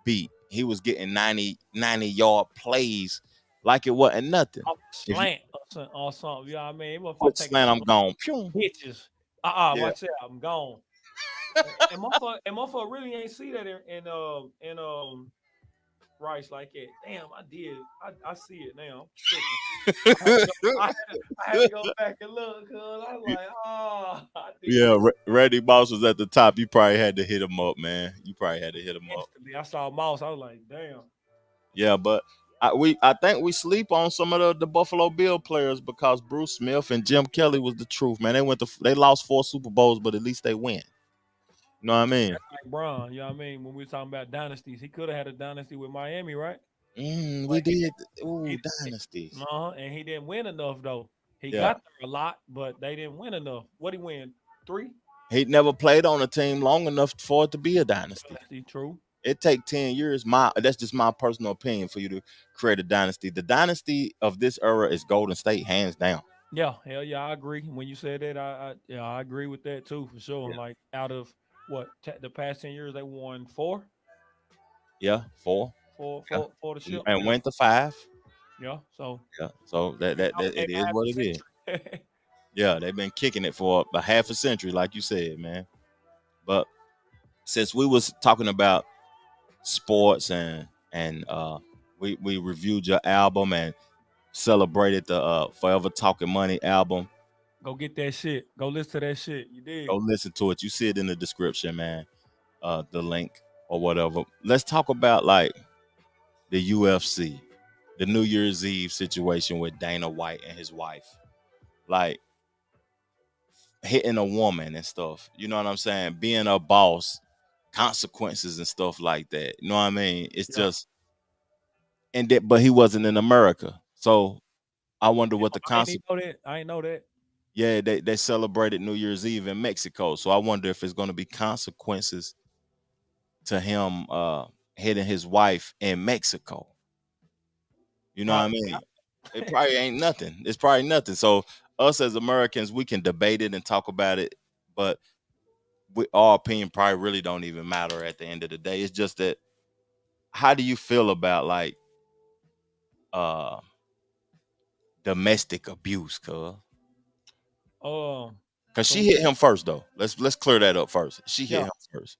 beat. He was getting 90 yard plays like it wasn't nothing. Off If you slant or something. You know what I mean? Motherfucker quick taking slant, I'm gone. Pew. pitches. Yeah. Watch out, I'm gone. And motherfucker really ain't see that in Rice like that. Damn, I did. I see it now. I'm tripping. I had to go back and look because I was like, I did. Yeah, Randy Moss was at the top. You probably had to hit him up, man. You probably had to hit him up. Instantly, I saw Mouse. I was like, damn. Yeah, but I think we sleep on some of the Buffalo Bill players because Bruce Smith and Jim Kelly was the truth, man. They lost 4 Super Bowls, but at least they win. You know what I mean? That's like Bron. You know what I mean? When we were talking about dynasties, he could have had a dynasty with Miami, right? We But he did. Ooh, He, dynasties. and he didn't win enough though. He Yeah, got there a lot, but they didn't win enough. What he win? 3? he never played on a team long enough for it to be a dynasty. Dynasty, true. It take 10 years. That's just my personal opinion for you to create a dynasty. The dynasty of this era is Golden State, hands down. Yeah, hell yeah, I agree. When you said that, yeah, I agree with that too for sure. Yeah, Like out of the past 10 years, they won four, yeah, four. four, Yeah, four, four the ship. and Yeah, went to 5. yeah. So Yeah, so that maybe it is half what a it is. century. Yeah, they've been kicking it for a half a century, like you said, man. But since we was talking about sports and we reviewed your album and celebrated the Forever Talking Money album, Go get that shit. Go listen to that shit. You go did. listen to it. You see it in the description, man. The link or whatever. Let's talk about like the UFC, the New Year's Eve situation with Dana White and his wife. Like hitting a woman and stuff. You know what I'm saying? Being a boss, consequences and stuff like that. You know what I mean? It's Yeah. just but he wasn't in America. So I wonder what the I ain't even consequence. know that. I ain't know that. Yeah, they celebrated New Year's Eve in Mexico. So I wonder if it's going to be consequences to him hitting his wife in Mexico. You know what I Probably. mean? It probably ain't nothing. It's probably nothing. So us as Americans, we can debate it and talk about it, but our opinion probably really don't even matter at the end of the day. It's just that how do you feel about like uh domestic abuse, Um. cause she So hit him first though. Let's clear that up first. She hit yeah, him first.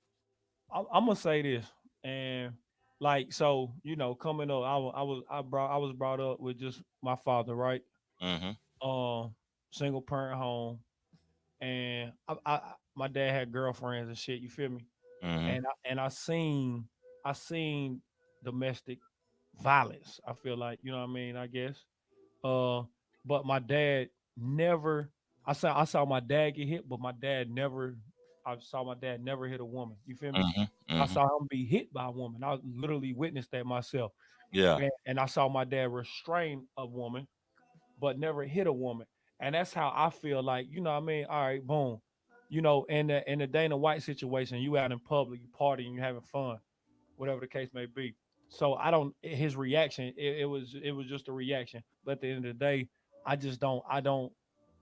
I'm gonna say this, and like so, coming up, I was brought up with just my father, right? Mm-hmm. Um, single parent home, and my dad had girlfriends and shit. You feel me? Mm-hmm. And I seen domestic violence. I feel like you know what I mean. I guess. Uh, but my dad never. I saw my dad get hit, but my dad never. I saw my dad never hit a woman. You feel me? Mm-hmm. I Mm-hmm. saw him be hit by a woman. I literally witnessed that myself. Yeah. And I saw my dad restrain a woman, but never hit a woman. And that's how I feel like, you know what I mean? All right, boom. You know, in the Dana White situation, you out in public, you partying, you having fun, whatever the case may be. So I don't his reaction, it was just a reaction. But at the end of the day, I don't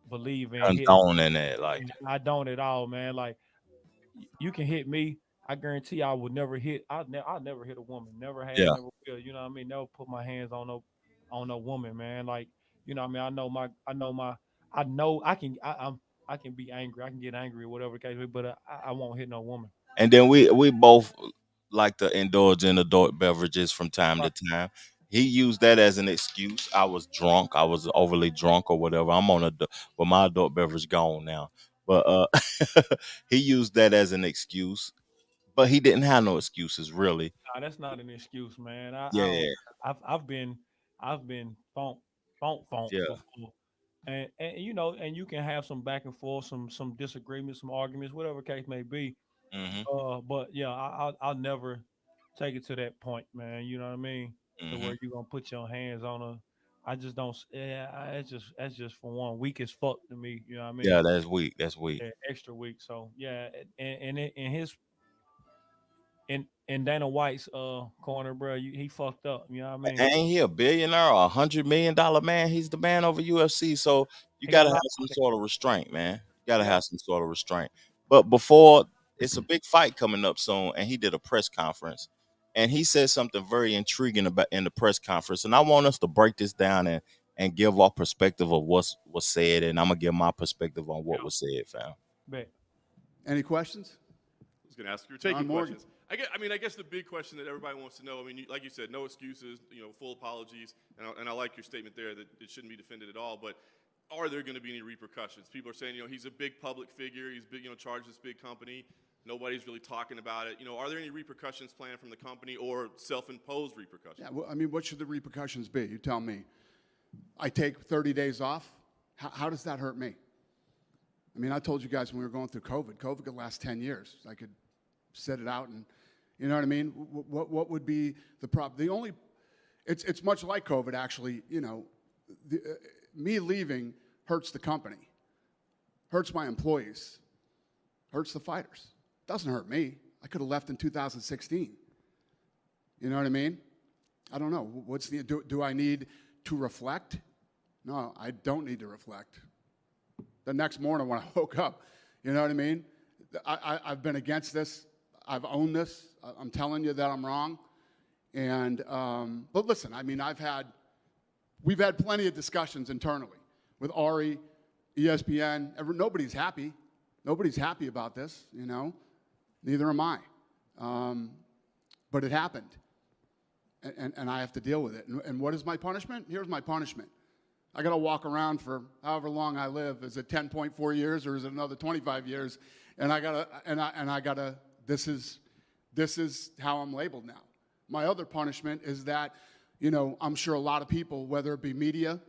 believe in hitting. Condoning that, like, I don't at all, man. Like you can hit me. I guarantee I would never hit. I'll never hit a woman. Never have. yeah. Never will. You know what I mean? Never put my hands on no woman, man. Like you know what I mean? I know I can be angry. I can get angry or whatever the case, may be, but I won't hit no woman. And then we both like to indulge in adult beverages from time to Right. time. He used that as an excuse. I was drunk. I was overly drunk or whatever. I'm on well, my adult beverage gone now. But he used that as an excuse. But he didn't have no excuses really. Nah, that's not an excuse, man. I don't. Yeah, I've been funk yeah. before, and you know, and you can have some back and forth, some disagreements, some arguments, whatever case may be. Mm-hmm. But yeah, I'll never take it to that point, man. You know what I mean? To Mm-hmm. where you gonna put your hands on her. I just don't. Yeah, that's just for one weak as fuck to me. You know what I Yeah, mean? that's weak. That's weak. Yeah, extra weak. So yeah, in his in Dana White's corner, bro, he fucked up. You know what I mean? Ain't he a billionaire or $100 million man? He's the man over UFC. So you He got gotta a have lot some of money. sort of restraint, man. You gotta Yeah. have some sort of restraint. But before it's a big fight coming up soon, and he did a press conference, and he said something very intriguing about in the press conference. And I want us to break this down and give our perspective of what's was said, and I'm gonna give my perspective on what Yeah. was said, fam. Bet. Any questions? I was going to ask. You're taking John Morgan. questions. I guess the big question that everybody wants to know. I mean, like you said, no excuses. Full apologies. And I like your statement there that it shouldn't be defended at all. But are there going to be any repercussions? People are saying, he's a big public figure. He's big, charged this big company. Nobody's really talking about it. Are there any repercussions planned from the company or self-imposed repercussions? Yeah, well, I mean, what should the repercussions be? You tell me. I take 30 days off. How does that hurt me? I mean, I told you guys when we were going through COVID could last 10 years. I could sit it out and, you know what I mean? What would be the problem? The only, it's much like COVID, actually. Me leaving hurts the company, hurts my employees, hurts the fighters. Doesn't hurt me. I could have left in 2016. You know what I mean? I don't know. Do I need to reflect? No, I don't need to reflect. The next morning when I woke up, you know what I mean? I've been against this. I've owned this. I'm telling you that I'm wrong. And but listen, I mean, we've had plenty of discussions internally with Ari, ESPN. Nobody's happy. Nobody's happy about this. Neither am I. But it happened, and I have to deal with it. And what is my punishment? Here's my punishment. I got to walk around for however long I live. Is it 10.4 years or is it another 25 years? And I gotta. This is how I'm labeled now. My other punishment is that, I'm sure a lot of people, whether it be media,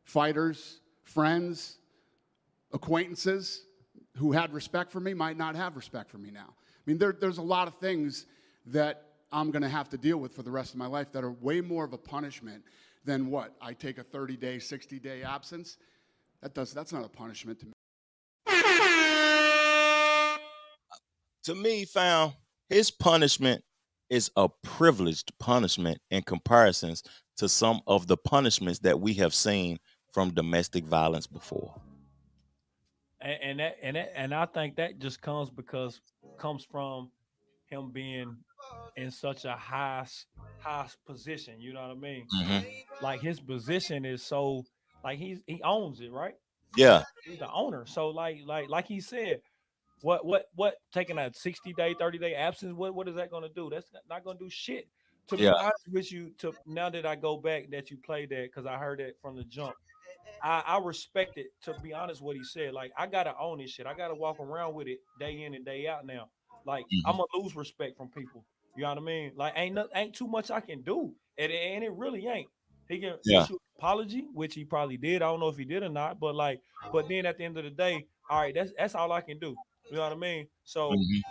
fighters, friends, acquaintances, who had respect for me, might not have respect for me now. I mean, there's a lot of things that I'm going to have to deal with for the rest of my life that are way more of a punishment than what? I take a 30-day, 60-day absence? That's not a punishment to me. To me, fam, his punishment is a privileged punishment in comparisons to some of the punishments that we have seen from domestic violence before. And I think that just comes from him being in such a high position. You know what I mean? Mm-hmm. Like his position is so like he owns it, right? Yeah, He's the owner. So like he said, what taking a 60-day, 30-day absence, what is that gonna do? That's not gonna do shit. To yeah, be honest with you, to now that I go back that you played that because I heard it from the jump. I respect it, to be honest, what he said. Like I gotta own this shit. I gotta walk around with it day in and day out now. Like I'm mm-hmm. gonna lose respect from people. You know what I mean? Like ain't too much I can do. And it really ain't. He can Yeah, issue an apology, which he probably did. I don't know if he did or not, but then at the end of the day, all right, that's all I can do. You know what I mean? So Mhm.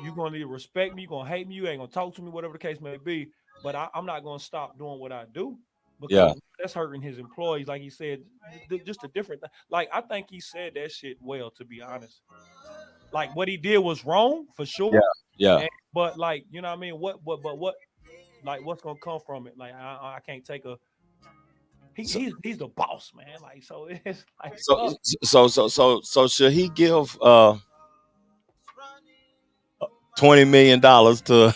you're gonna either respect me, you're gonna hate me, you ain't gonna talk to me, whatever the case may be. But I'm not gonna stop doing what I do Yeah. because that's hurting his employees. Like he said, just a different like I think he said that shit well, to be honest. Like what he did was wrong for Yeah. sure. Yeah. But like, you know what I mean? What like what's gonna come from it? Like I can't take a So he's the boss, man. Like so it's like so fuck. so should he give $20 million to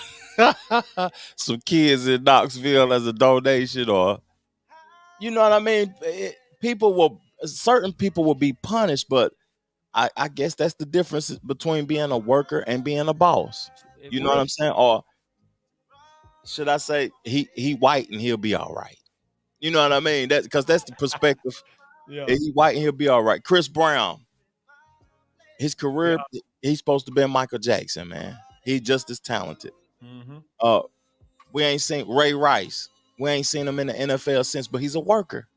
some kids in Knoxville as a donation, or you know what I mean? People will certain people will be punished, but I guess that's the difference between being a worker and being a boss. It You know what will. I'm saying? Or should I say he white and he'll be all right? You know what I mean? That because that's the perspective. Yeah. He white and he'll be all right. Chris Brown, his career, Yeah. he's supposed to be Michael Jackson, man. He's just as talented. Mm-hmm. Uh, we ain't seen Ray Rice. We ain't seen him in the NFL since, but he's a worker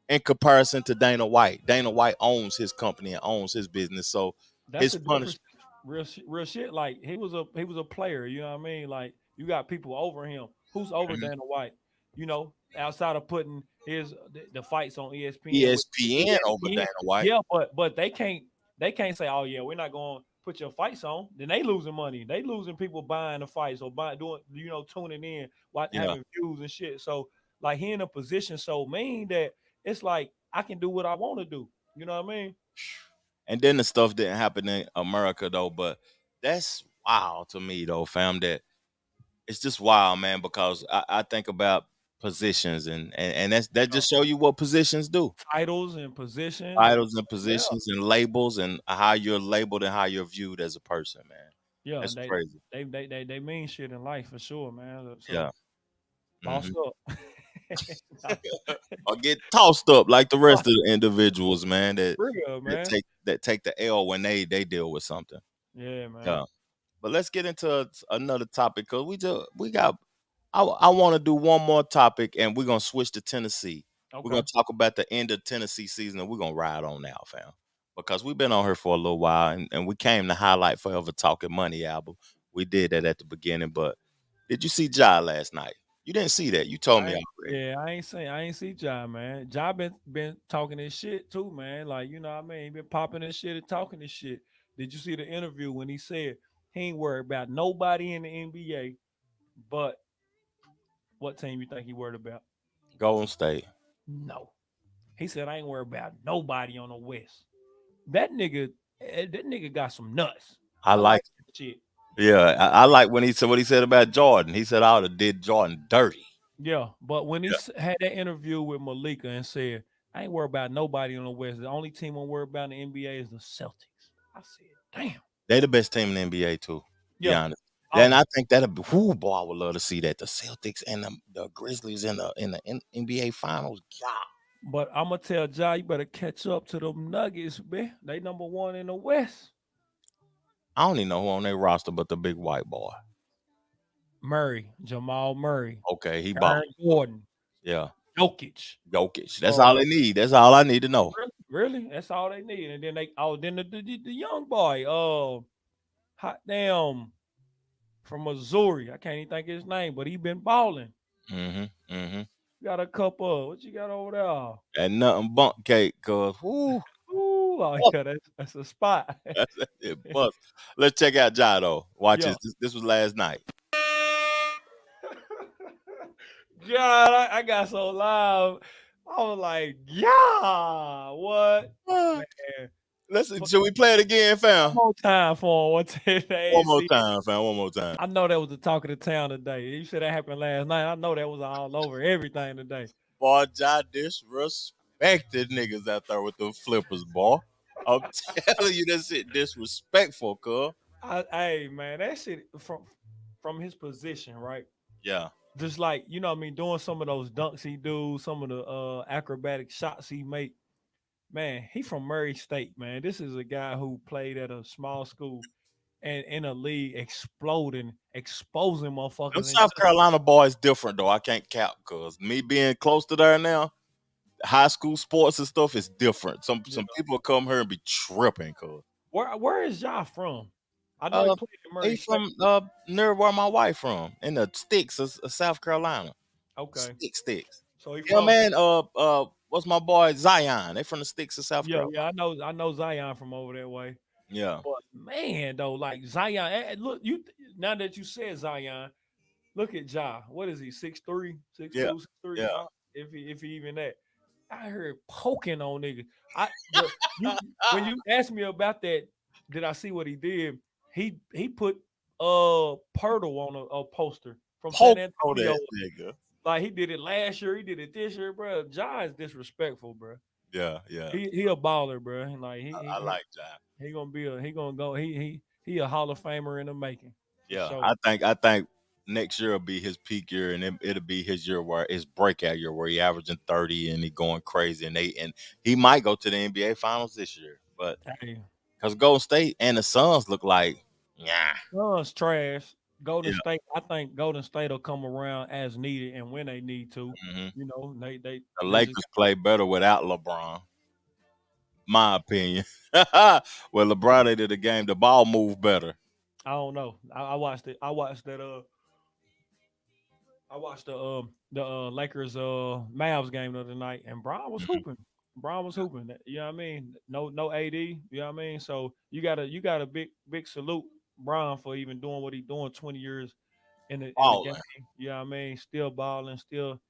in comparison to Dana White. Dana White owns his company and owns his business, so That's his the difference. punishment. Real shit. Like he was a player. You know what I mean? Like you got people over him. Who's over Mhm. Dana White? You know, outside of putting the fights on ESPN with ESPN over ESPN. Dana White. Yeah, but they can't say, oh yeah, we're not going to put your fights on. Then they losing money. They losing people buying the fights or buying doing tuning in, Yeah, having views and shit. So like he in a position so mean that it's like I can do what I want to do. You know what I mean? and then the stuff didn't happen in America though, but that's wild to me though, fam. That it's just wild, man, because I think about positions and that Yeah. just show you what positions do. Titles and positions and Titles and yeah, positions and labels and how you're labeled and how you're viewed as a person, man. yeah, That's crazy. they mean shit in life for sure, man. So Yeah. boss Hmm. up. Nah, Or get tossed up like the rest of the individuals, man, real, man. that take the L when they deal with something. Yeah, man. Yeah. But let's get into another topic because we got I want to do one more topic and we're gonna switch to Tennessee. We're gonna Okay. talk about the end of Tennessee season and we're gonna ride on now, fam. Because we've been on here for a little while and we came to highlight Forever Talking Money album. We did that at the beginning, but did you see Ja last night? You didn't see that. You told me already. I ain't see Ja, man. Ja been talking his shit too, man. Like, you know what I mean? He been popping his shit and talking his shit. Did you see the interview when he said he ain't worried about nobody in the NBA but what team you think he worried about? Golden State. No. He said I ain't worried about nobody on the West. That nigga got some nuts. I I like like that shit. yeah, I like when he said what he said about Jordan. He said I would have did Jordan dirty. Yeah, but when he Yeah. had that interview with Malika and said, "I ain't worried about nobody on the West. The only team I'm worried about in the NBA is the Celtics." I said, "Damn." They the best team in the NBA too. Be Yeah. honest. And Oh, I think that'll be whoo boy, I would love to see that. The Celtics and the Grizzlies in the NBA finals. God. but I'm gonna tell Ja, you better catch up to them Nuggets, man. They number one in the West. I don't even know who on their roster but the big white boy. Murray, Jamal Murray, Okay, he bought. Aaron Gordon, Yeah. Jokic. Jokic. That's all they need. That's all I need to know. Really? That's all they need. And then then the young boy, hot damn from Missouri. I can't even think of his name, but he been balling. Mm-hmm. Mm-hmm. Got a couple. What you got over there? And nothing bunk cake, cause whoo, Ooh, oh yeah, that's a spot. that's it bust. Let's check out Ja though. Watch Yeah. this. This was last night. God, I got so loud. I was like, yeah, what? Man. Listen, should we play it again, fam? One more time for him. What's his One more AC? time, fam. One more time. I know that was the talk of the town today. You said that happened last night. I know that was all over everything today. Boy, Ja disrespected niggas out there with them flippers, boy. I'm telling you, that shit disrespectful, cuz. Hey man, that shit from his position, right? Yeah. Just like, you know what I mean, doing some of those dunks he do, some of the acrobatic shots he make. Man, he from Murray State, man. This is a guy who played at a small school and in a league exploding, exposing Them motherfuckers. And South Carolina boys different though. I can't cap cuz me being close to there now, high school sports and stuff is different. Some yeah, people come here and be tripping, cuz. Where is y'all from? I know he played in Murray He State. from near where my wife from, in the sticks of South Carolina. Okay, Sticks. so he Yeah, from man. What's my boy Zion? They from the sticks of South yeah, Carolina. yeah. I know Zion from over that way. Yeah. But man, though, like Zion, look you now that you said Zion, look at Ja. What is he? 6'3", Yeah. 6'2", 6'3"? Yeah. If he even that. I heard poking on niggas. But you when you asked me about that, did I see what he did? He put Pirtle on a poster from San Poke on that Antonio. nigga. Like he did it last year, he did it this year, bro. Ja is disrespectful, bro. Yeah. Yeah. He a baller, bro. Like I like that. he gonna be he gonna go he a Hall of Famer in the making for Yeah, sure. I think next year will be his peak year, and it'll be his year where his breakout year where he averaging 30 and he going crazy, and he might go to the NBA Finals this year, but Hey, because Golden State and the Suns look like, yeah, Suns trash. Golden yeah, State, I think Golden State will come around as needed and when they need to. hmm You know, the they just Lakers play better without LeBron, my opinion. Well, LeBron they did the game, the ball moved better. I don't know. I watched it. I watched that I watched the Lakers Mavs game the other night, and Brown was Mhm. hooping. Brown was hooping. You know what I mean? No AD. You know what I mean? So you got a big salute Brown for even doing what he doing 20 years in the game. Balling, You know what I mean? Still balling, still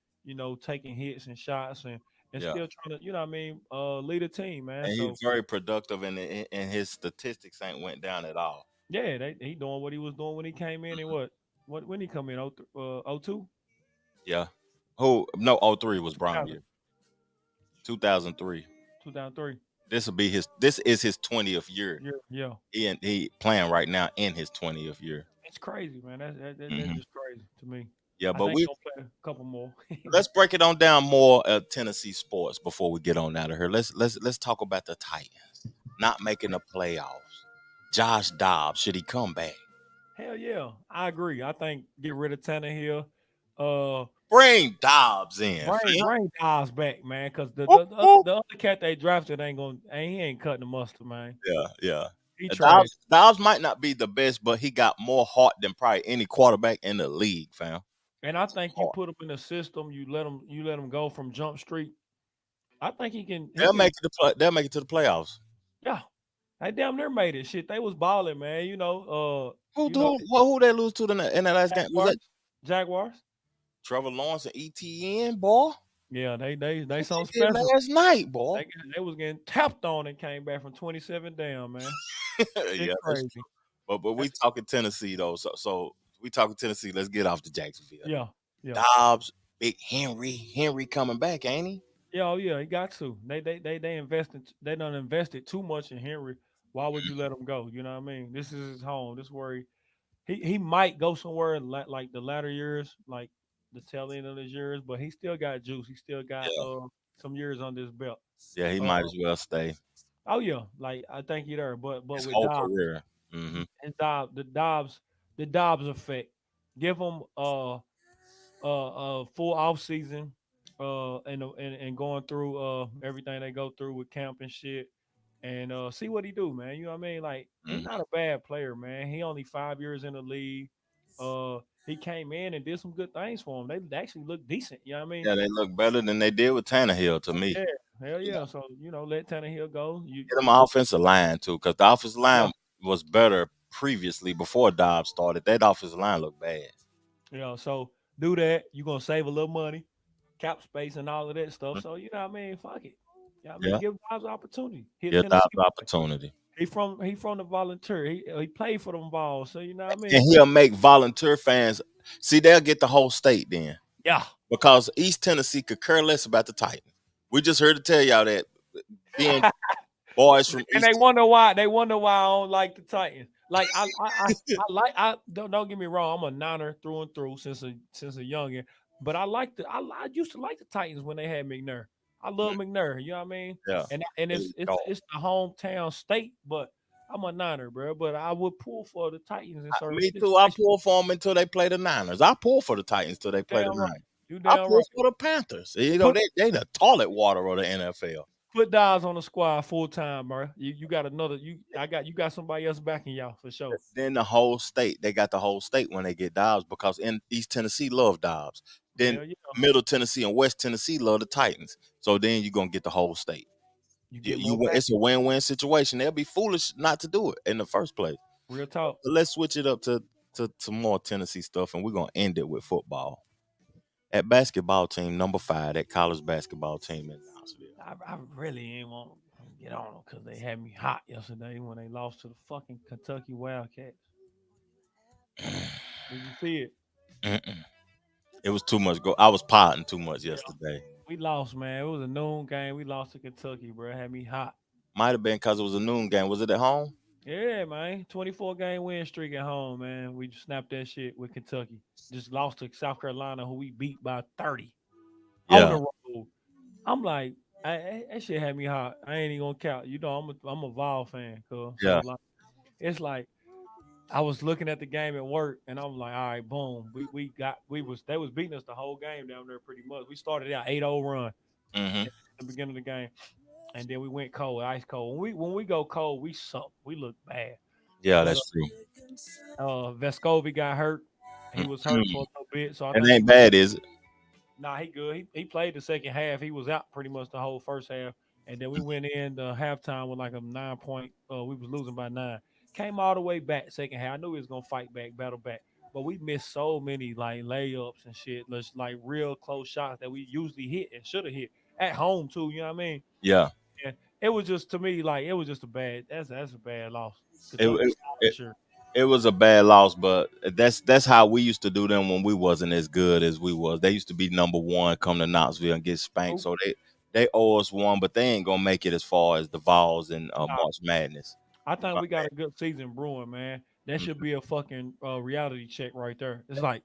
taking hits and shots and yeah, still trying to I mean lead a team, man. and So he's very productive, and his statistics ain't went down at all. yeah, he doing what he was doing when he came in and what when he come in 02 Yeah. Who? No, '03 was Brown 2000 year. 2003. 2003. This is his 20th year. Yeah, yeah. He playing right now in his 20th year. It's crazy, man. That's hmm just crazy to me. Yeah, I but think he'll play a couple more. let's break it on down more Tennessee sports before we get on out of here. Let's talk about the Titans not making the playoffs. Josh Dobbs, should he come back? Hell yeah, I agree. I think get rid of Tannehill. Uh, Bring Dobbs in, fam. bring Dobbs back, man. Because Whoop, whoop. the other cat they drafted he ain't cutting the mustard, man. Yeah, yeah. He tried. Dobbs might not be the best, but he got more heart than probably any quarterback in the league, fam. And I think you Heart. put him in the system. You let him go from Jump Street. I think he can. He They'll can. make they'll make it to the playoffs. Yeah, they damn near made it. Shit, they was balling, man. Who they lose to in that last game? Was that Jaguars. Jaguars. Trevor Lawrence and ETN, boy? Yeah, they What something they did special. last night, boy. They was getting tapped on and came back from 27 down, man. Shit Yeah, that's crazy. but we That's talking Tennessee though. So we talking Tennessee. Let's get off to Jacksonville. yeah, yeah. Dobbs, Big Henry coming back, ain't he? Yeah, oh yeah, he got to. They done invested too much in Henry. Why would you let him go? You know what I mean? This is his home. This is where he might go somewhere like the latter years, like the tail end of his years, but he still got juice. He still got Yeah, some years on this belt. yeah. He Uh might as well stay oh yeah, like I think he there. But his with whole Dobbs career. hmm and the Dobbs effect. Give him full off season, and going through everything they go through with camp and shit, and see what he do, man. You know what I mean? Like he's hmm not a bad player, man. He only 5 years in the league. He came in and did some good things for him. They actually look decent. You know what I mean? Yeah, they look better than they did with Tannehill to me. Yeah, hell Yeah. yeah. So let Tannehill go. Get him an offensive line too, because the offensive Yeah, line was better previously before Dobbs started. That offensive line looked bad. yeah. So do that. You're gonna save a little money, cap space, and all of that stuff. So you know what I mean? Fuck it. Yeah, I mean, Yeah, give Dobbs an opportunity. He a get Tennessee Dobbs boy. opportunity. He from the volunteer. He played for them balls. So you know what I And mean? he'll make volunteer fans see they'll get the whole state then. Yeah. Because East Tennessee could care less about the Titans. We just heard to tell y'all that being boys from And East they wonder why I don't like the Titans. Like I don't get me wrong. I'm a Niner through and through since a youngin. But I used to like the Titans when they had McNair. I love McNair. You know what I mean? yeah. And There it's you it's go. it's the hometown state. But I'm a Niner, bro. But I would pull for the Titans in certain Me too. I situations. pull for them until they play the Niners. I pull for the Titans till they play the Damn right. Niners. You I damn pull right. for the Panthers. You know, Put they the toilet water of the NFL. Put Dials on the squad full time, bro. You got another you got somebody else backing y'all for sure. Then the whole state, they got the whole state when they get Dobbs because in East Tennessee love Dobbs. Then Hell yeah. Middle Tennessee and West Tennessee love the Titans. So then you're gonna get the whole state. You You, get you more win- back. it's a win-win situation. They'll be foolish not to do it in the first place. Real talk. But let's switch it up to more Tennessee stuff, and we're gonna end it with football. At basketball team number 5, that college basketball team in Knoxville. I really ain't want to get on them because they had me hot yesterday when they lost to the fucking Kentucky Wildcats. Did you see it? Mm-mm. It was too much. I was potting too much Yeah. yesterday. We lost, man. It was a noon game. We lost to Kentucky, bro. It had me hot. Might have been because it was a noon game. Was it at home? Yeah, man. 24 game win streak at home, man. We just snapped that shit with Kentucky. Just lost to South Carolina, who we beat by 30 on Yeah. the road. I'm like, that shit had me hot. I ain't even gonna count. You know, I'm a Vol fan, cuz. So Yeah. like, it's like I was looking at the game at work, and I'm like, all right, boom. They was beating us the whole game down there pretty much. We started out 8-0 run Mm-hmm. at the beginning of the game, and then we went cold, ice cold. When we go cold, we suck. We look bad. Yeah, But that's true. Vescovi got hurt. He was hurt for a little bit, so I It think he ain't was. bad, is it? Nah, he good. He played the second half. He was out pretty much the whole first half, and then we went in the halftime with like a 9 point. We was losing by 9. Came all the way back second half. I knew he was gonna fight back, battle back, but we missed so many like layups and shit, just like real close shots that we usually hit and should have hit at home too. You know what I mean? Yeah. And it was just to me like it was just a bad. That's a bad loss. It, Kentucky it, style, it, sure. it was a bad loss, but that's how we used to do them when we wasn't as good as we was. They used to be number 1, come to Knoxville and get spanked. So they owe us one, but they ain't gonna make it as far as the Vols and Nah, March Madness. I think we got a good season brewing, man. That should be a fucking reality check right there. It's like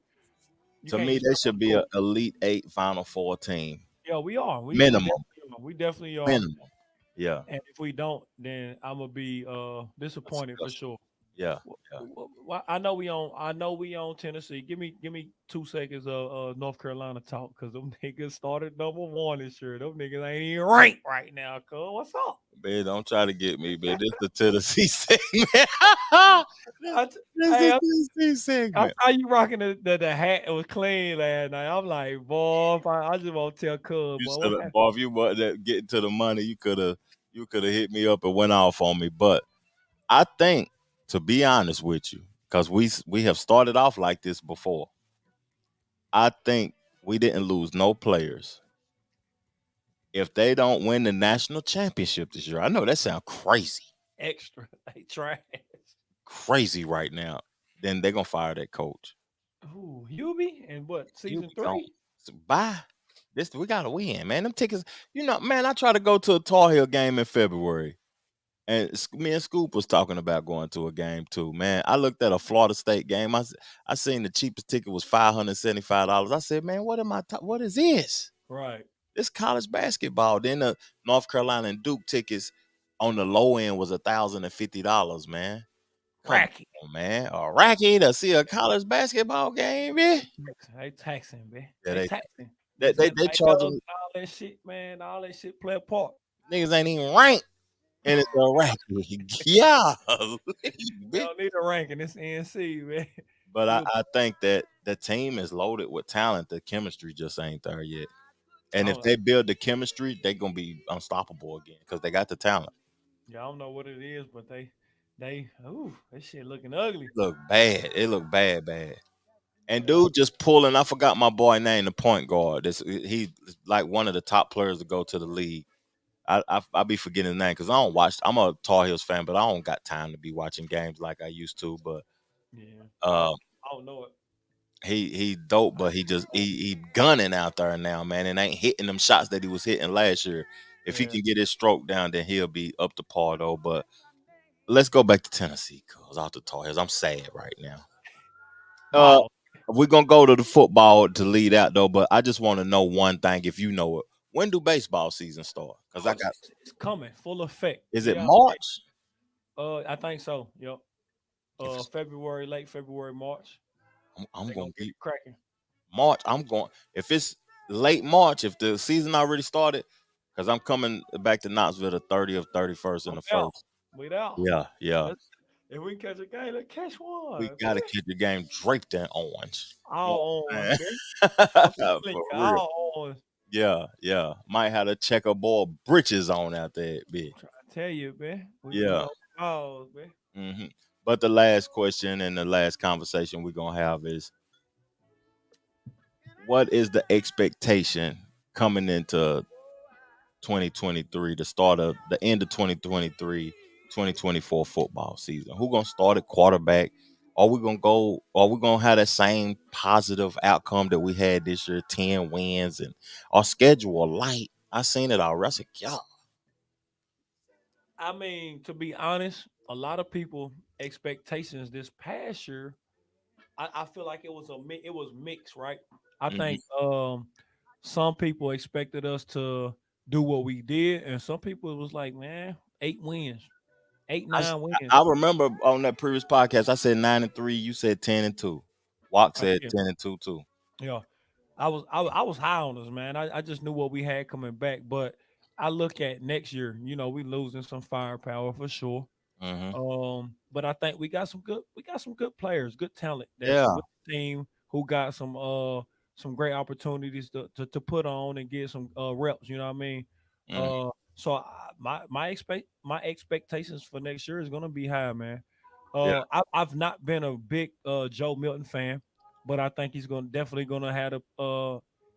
you To can't me, even they step on should the be court. a Elite 8 Final Four team. Yeah, we are. We Minimum. definitely are. We definitely are. Minimum. Yeah. And if we don't, then I'm gonna be disappointed for Disgusting. sure. Yeah. Yeah. I know we on Tennessee. Give me 2 seconds of North Carolina talk because them niggas started number 1 this year. Them niggas ain't even ranked right now. Cuz what's up? Man, don't try to get me, man. This the Tennessee segment. I t- this hey, the Tennessee I segment. saw you rocking the hat. It was clean last night. I'm like, boy, if I just want to tell Cub, You boy, should what's have, boy, if you wasn't getting to the money, you could have hit me up and went off on me. But I think, to be honest with you, because we have started off like this before, I think we didn't lose no players. If they don't win the national championship this year, I know that sounds extra? They trash. crazy right now, then they're gonna fire that coach. Ooh, Hubie and what You season be gone. 3? So bye. This we gotta win, man. Them tickets, man. I try to go to a Tar Heel game in February, and me and Scoop was talking about going to a game too. Man, I looked at a Florida State game. I seen the cheapest ticket was $575. I said, man, what is this? Right. This college basketball. Then the North Carolina and Duke tickets on the low end was $1,050, man. Come Racky. on, man. A racket to see a college basketball game, man. They taxing, man. Yeah, They taxing. they That they light charge up, them all that shit, man. All that shit play a part. niggas ain't even ranked, and it's a racket. Yeah, They don't need a ranking. It's NC, man. but It I, was, I think that the team is loaded with talent. The chemistry just ain't there yet. I And if don't, they build the chemistry, they're gonna be unstoppable again because they got the talent. yeah, I don't know what it is, but that shit looking ugly. Look bad. It look bad, bad. And Yeah, dude just pulling. I forgot my boy name, the point guard. He's like one of the top players to go to the league. I be forgetting his name because I don't watch. I'm a Tar Heels fan, but I don't got time to be watching games like I used to. But yeah. uh, I don't know it. he dope, but he gunning out there now, man, and ain't hitting them shots that he was hitting last year. If he Yeah. can get his stroke down, then he'll be up to par though. But let's go back to Tennessee, cause out the Tar Heels. I'm sad right now. Uh, Ball. we're gonna go to the football to lead out though, but I just want to know one thing, if you know it. When do baseball season start? Cause Oh, I it's, got. it's coming, full effect. Is it Yeah. March? I think so. Yep. If it's February, late February, March. I'm They gonna gonna get be it cracking. March. I'm going. If it's late March, if the season already started, because I'm coming back to Knoxville the 30th, 31st, and the out. 1st. We out. Yeah. If we catch a game, let's catch We one. gotta Man. keep the game draped in orange. You know All what on, I'm man. saying? I'm telling you, For real. all on. Yeah. Might have the checkerboard britches on out there, bitch. Try to tell you, man. We Yeah. gonna pause, man. hmm But the last question and the last conversation we're gonna have is, what is the expectation coming into 2023, the end of 2023, 2024 football season? Who gonna start at quarterback? Are we gonna have that same positive outcome that we had this year, 10 wins, and our schedule light? I seen it already. I said, yeah. I mean, to be honest, a lot of people expectations this past year. I feel like it was mixed, right? I Mhm. think some people expected us to do what we did, and some people was like, man, 8 wins, eight, I, nine I wins. remember on that previous podcast, I said 9-3. You said 10-2. Walk said Yeah. 10-2 too. Yeah. I was high on us, man. I just knew what we had coming back. But I look at next year, we losing some firepower for sure. hmm But I think we got some good players, good talent that's Yeah. with the team who got some great opportunities to put on and get some reps. You know what I mean? hmm So my expectations for next year is gonna be high, man. Yeah. I've not been a big Joe Milton fan, but I think he's definitely gonna have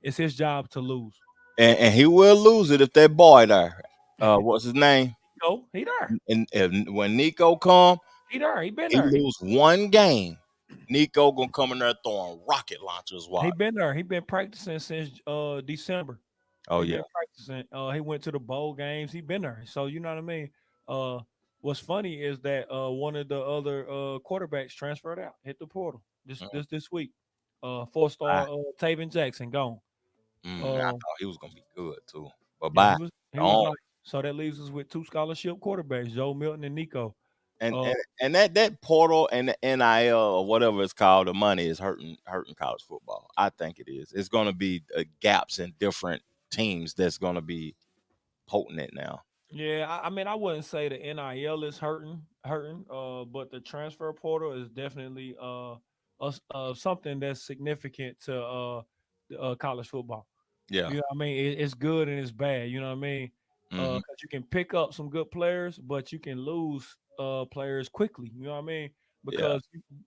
it's his job to lose. And he will lose it if that boy there. What's his name? He there. And when Nico come, He there. He been he there. lose one game. Nico gonna come in there throwing rocket launchers. He Watch. been there. He been practicing since December. Oh He yeah. been practicing. He went to the bowl games. He been there. So you know what I mean. Uh, what's funny is that one of the other quarterbacks transferred out, hit the portal this week. 4-star Taven Jackson gone. I Uh, thought he was gonna be good too. But yeah, bye. he was Oh, nice. So that leaves us with two scholarship quarterbacks, Joe Milton and Nico. and, Uh, and and that portal and the NIL or whatever it's called, the money is hurting college football. I think it is. It's gonna be gaps in different teams that's gonna be potent now. Yeah, I mean, I wouldn't say the NIL is hurting. But the transfer portal is definitely something that's significant to college football. Yeah. You know what I mean? It's good and it's bad. You know what I mean? hmm 'Cause you can pick up some good players, but you can lose players quickly. You know what I mean? Yeah. Because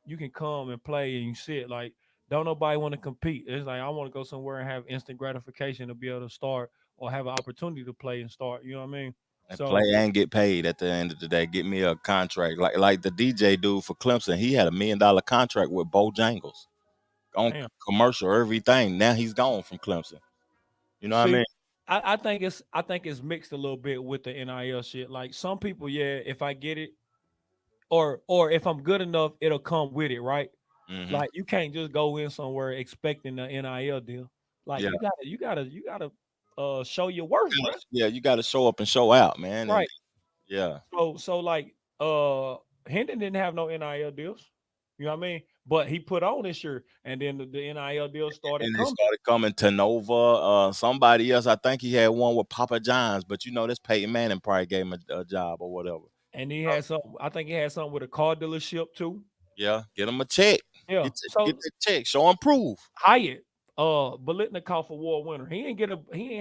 you can come and play and you sit like don't nobody want to compete. It's like I want to go somewhere and have instant gratification to be able to start or have an opportunity to play and start. You know what I mean? And play So and get paid at the end of the day. Get me a contract like the DJ dude for Clemson. He had $1 million contract with Bojangles on damn. commercial everything. Now he's gone from Clemson. You know what I See, mean? I think it's mixed a little bit with the NIL shit. Like some people, yeah, if I get it, or if I'm good enough, it'll come with it, right? hmm Like you can't just go in somewhere expecting the NIL deal. Like Yeah. you gotta show your worth, bro. Yeah, you got to show up and show out, man. And Right. yeah, So like Hendon didn't have no NIL deals. You know what I mean? But he put on this year, and then the NIL deals started and they coming. started coming to Nova. Somebody else, I think he had one with Papa John's, but this Peyton Manning probably gave him a job or whatever. And he had some. I think he had something with a car dealership too. Yeah, get him a check. Yeah. Get So that check. Show him proof. Hyatt, Bolitnikoff award winner. He ain't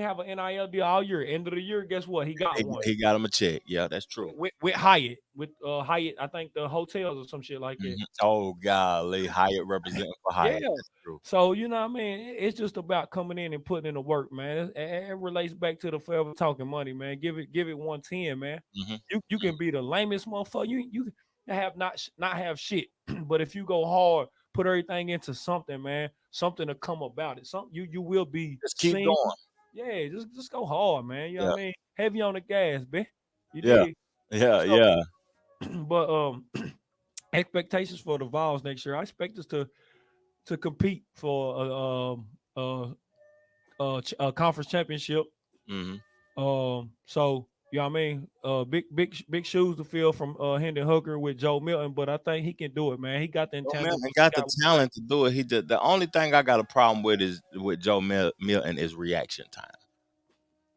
have an NIL deal all year. End of the year, guess what? He got one He got him a check. Yeah, that's true. with Hyatt. With Hyatt, I think the hotels or some shit like that. Oh golly, Hyatt representing for Hyatt. Yeah. That's true. So you know what I mean? It's just about coming in and putting in the work, man. It relates back to the forever talking money, man. Give it 110, man. hmm You can be the lamest motherfucker. You can have not have shit. But if you go hard, put everything into something, man, something to come about it. Something you will be Just keep seen. going. Yeah, just go hard, man. You know Yeah, what I mean? Heavy on the gas, man. You yeah, did. yeah, So, yeah. but expectations for the Vols next year. I expect us to compete for a conference championship. hmm So you know what I mean? Big shoes to fill from Hendon Hooker with Joe Milton, but I think he can do it, man. He got the Joe intangible. Milton got the talent to do it. He the only thing I got a problem with is with Milton is reaction time.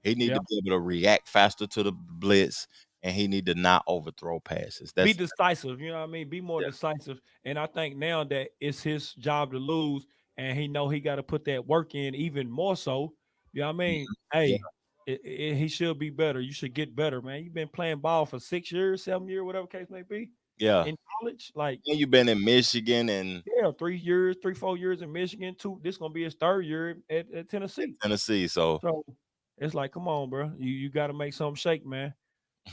He need to be able to react faster to the blitz, and he need to not overthrow passes. Be That's decisive, you know what I mean? Be more decisive. And I think now that it's his job to lose, and he know he got to put that work in even more so. You know what I mean? yeah, Hey, he should be better. You should get better, man. You've been playing ball for 6 years, 7 years, whatever case may be. yeah. In college, like And you've been in Michigan and 3 years, 4 years in Michigan. This gonna be his third year at Tennessee. Tennessee, so So it's like, come on, bro. You got to make something shake, man.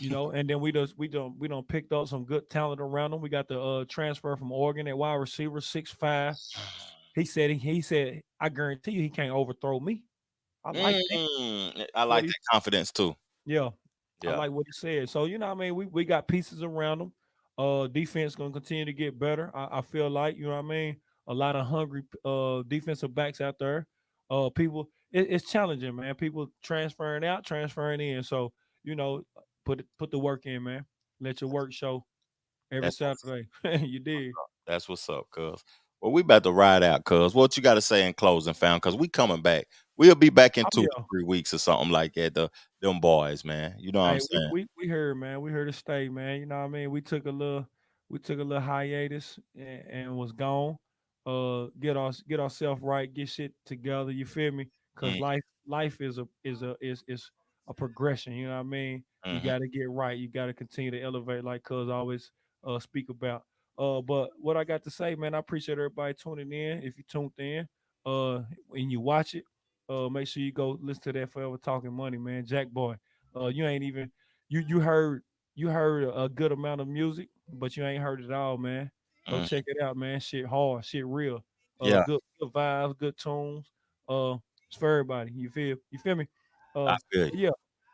And then we don't picked up some good talent around him. We got the transfer from Oregon at wide receiver, 6'5". He said, I guarantee you he can't overthrow me. I like that. I What like he that confidence too. Yeah, I Yeah, like what he said. So you know what I mean, we got pieces around him. Defense gonna continue to get better. I feel like, you know what I mean, a lot of hungry defensive backs out there. It's challenging, man. People transferring out, transferring in. So you know, put the work in, man. Let your work show every that's what's Saturday. You did. that's what's up, cuz. Well, we about to ride out, cuz. What you got to say in closing, fam? Cuz we coming back. We'll be back in Oh 2 to yeah. 3 weeks or something like that. Them boys, man. You know what I'm Hey, saying? we heard, man. We heard to stay, man. You know what I mean? We took a little hiatus and was gone. Get ourselves right, get shit together. You feel me? Cause Mm, life is a progression. You know what I mean? You mhm. got to get right. You got to continue to elevate, like Cuz always speak about. But what I got to say, man, I appreciate everybody tuning in. If you tuned in, and you watch it, make sure you go listen to that Forever Talking Money, man. Jack Boy. You ain't even you heard a good amount of music, but you ain't heard it all, man. Go Mm, check it out, man. Shit hard, shit real. yeah, Good vibes, good tunes. It's for everybody. You feel me? I feel you. Yeah,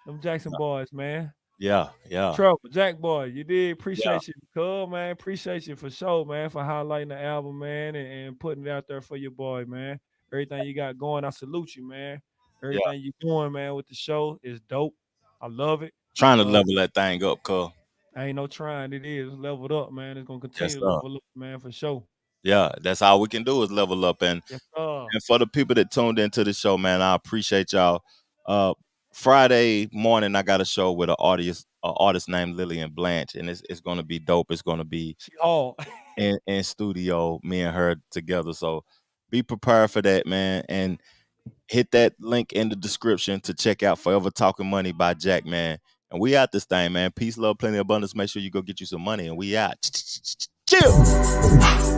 them Jackson boys, man. Yeah, yeah, Trouble, Jack boy, you did yeah, appreciate you, cuz man. Appreciate you for sure, man, for highlighting the album, man, and putting it out there for your boy, man. Everything you got going, I salute you, man. yeah. Everything you doing, man, with the show is dope. I love it. Trying to Uh, level that thing up, cuz. ain't no trying. It is leveled up, man. It's gonna Yes, continue to sir. level up, man, for sure. Yeah, that's all we can do is level up. And Yes, sir. And for the people that tuned into the show, man, I appreciate y'all. Uh, Friday morning, I got a show with an artist named Lillian Blanche, and it's gonna be dope. It's gonna be She hard. in studio, me and her together. So be prepared for that, man. And hit that link in the description to check out Forever Talking Money by Jack, man. And we out this thing, man. Peace, love, plenty of abundance. Make sure you go get you some money, and we out. Chill.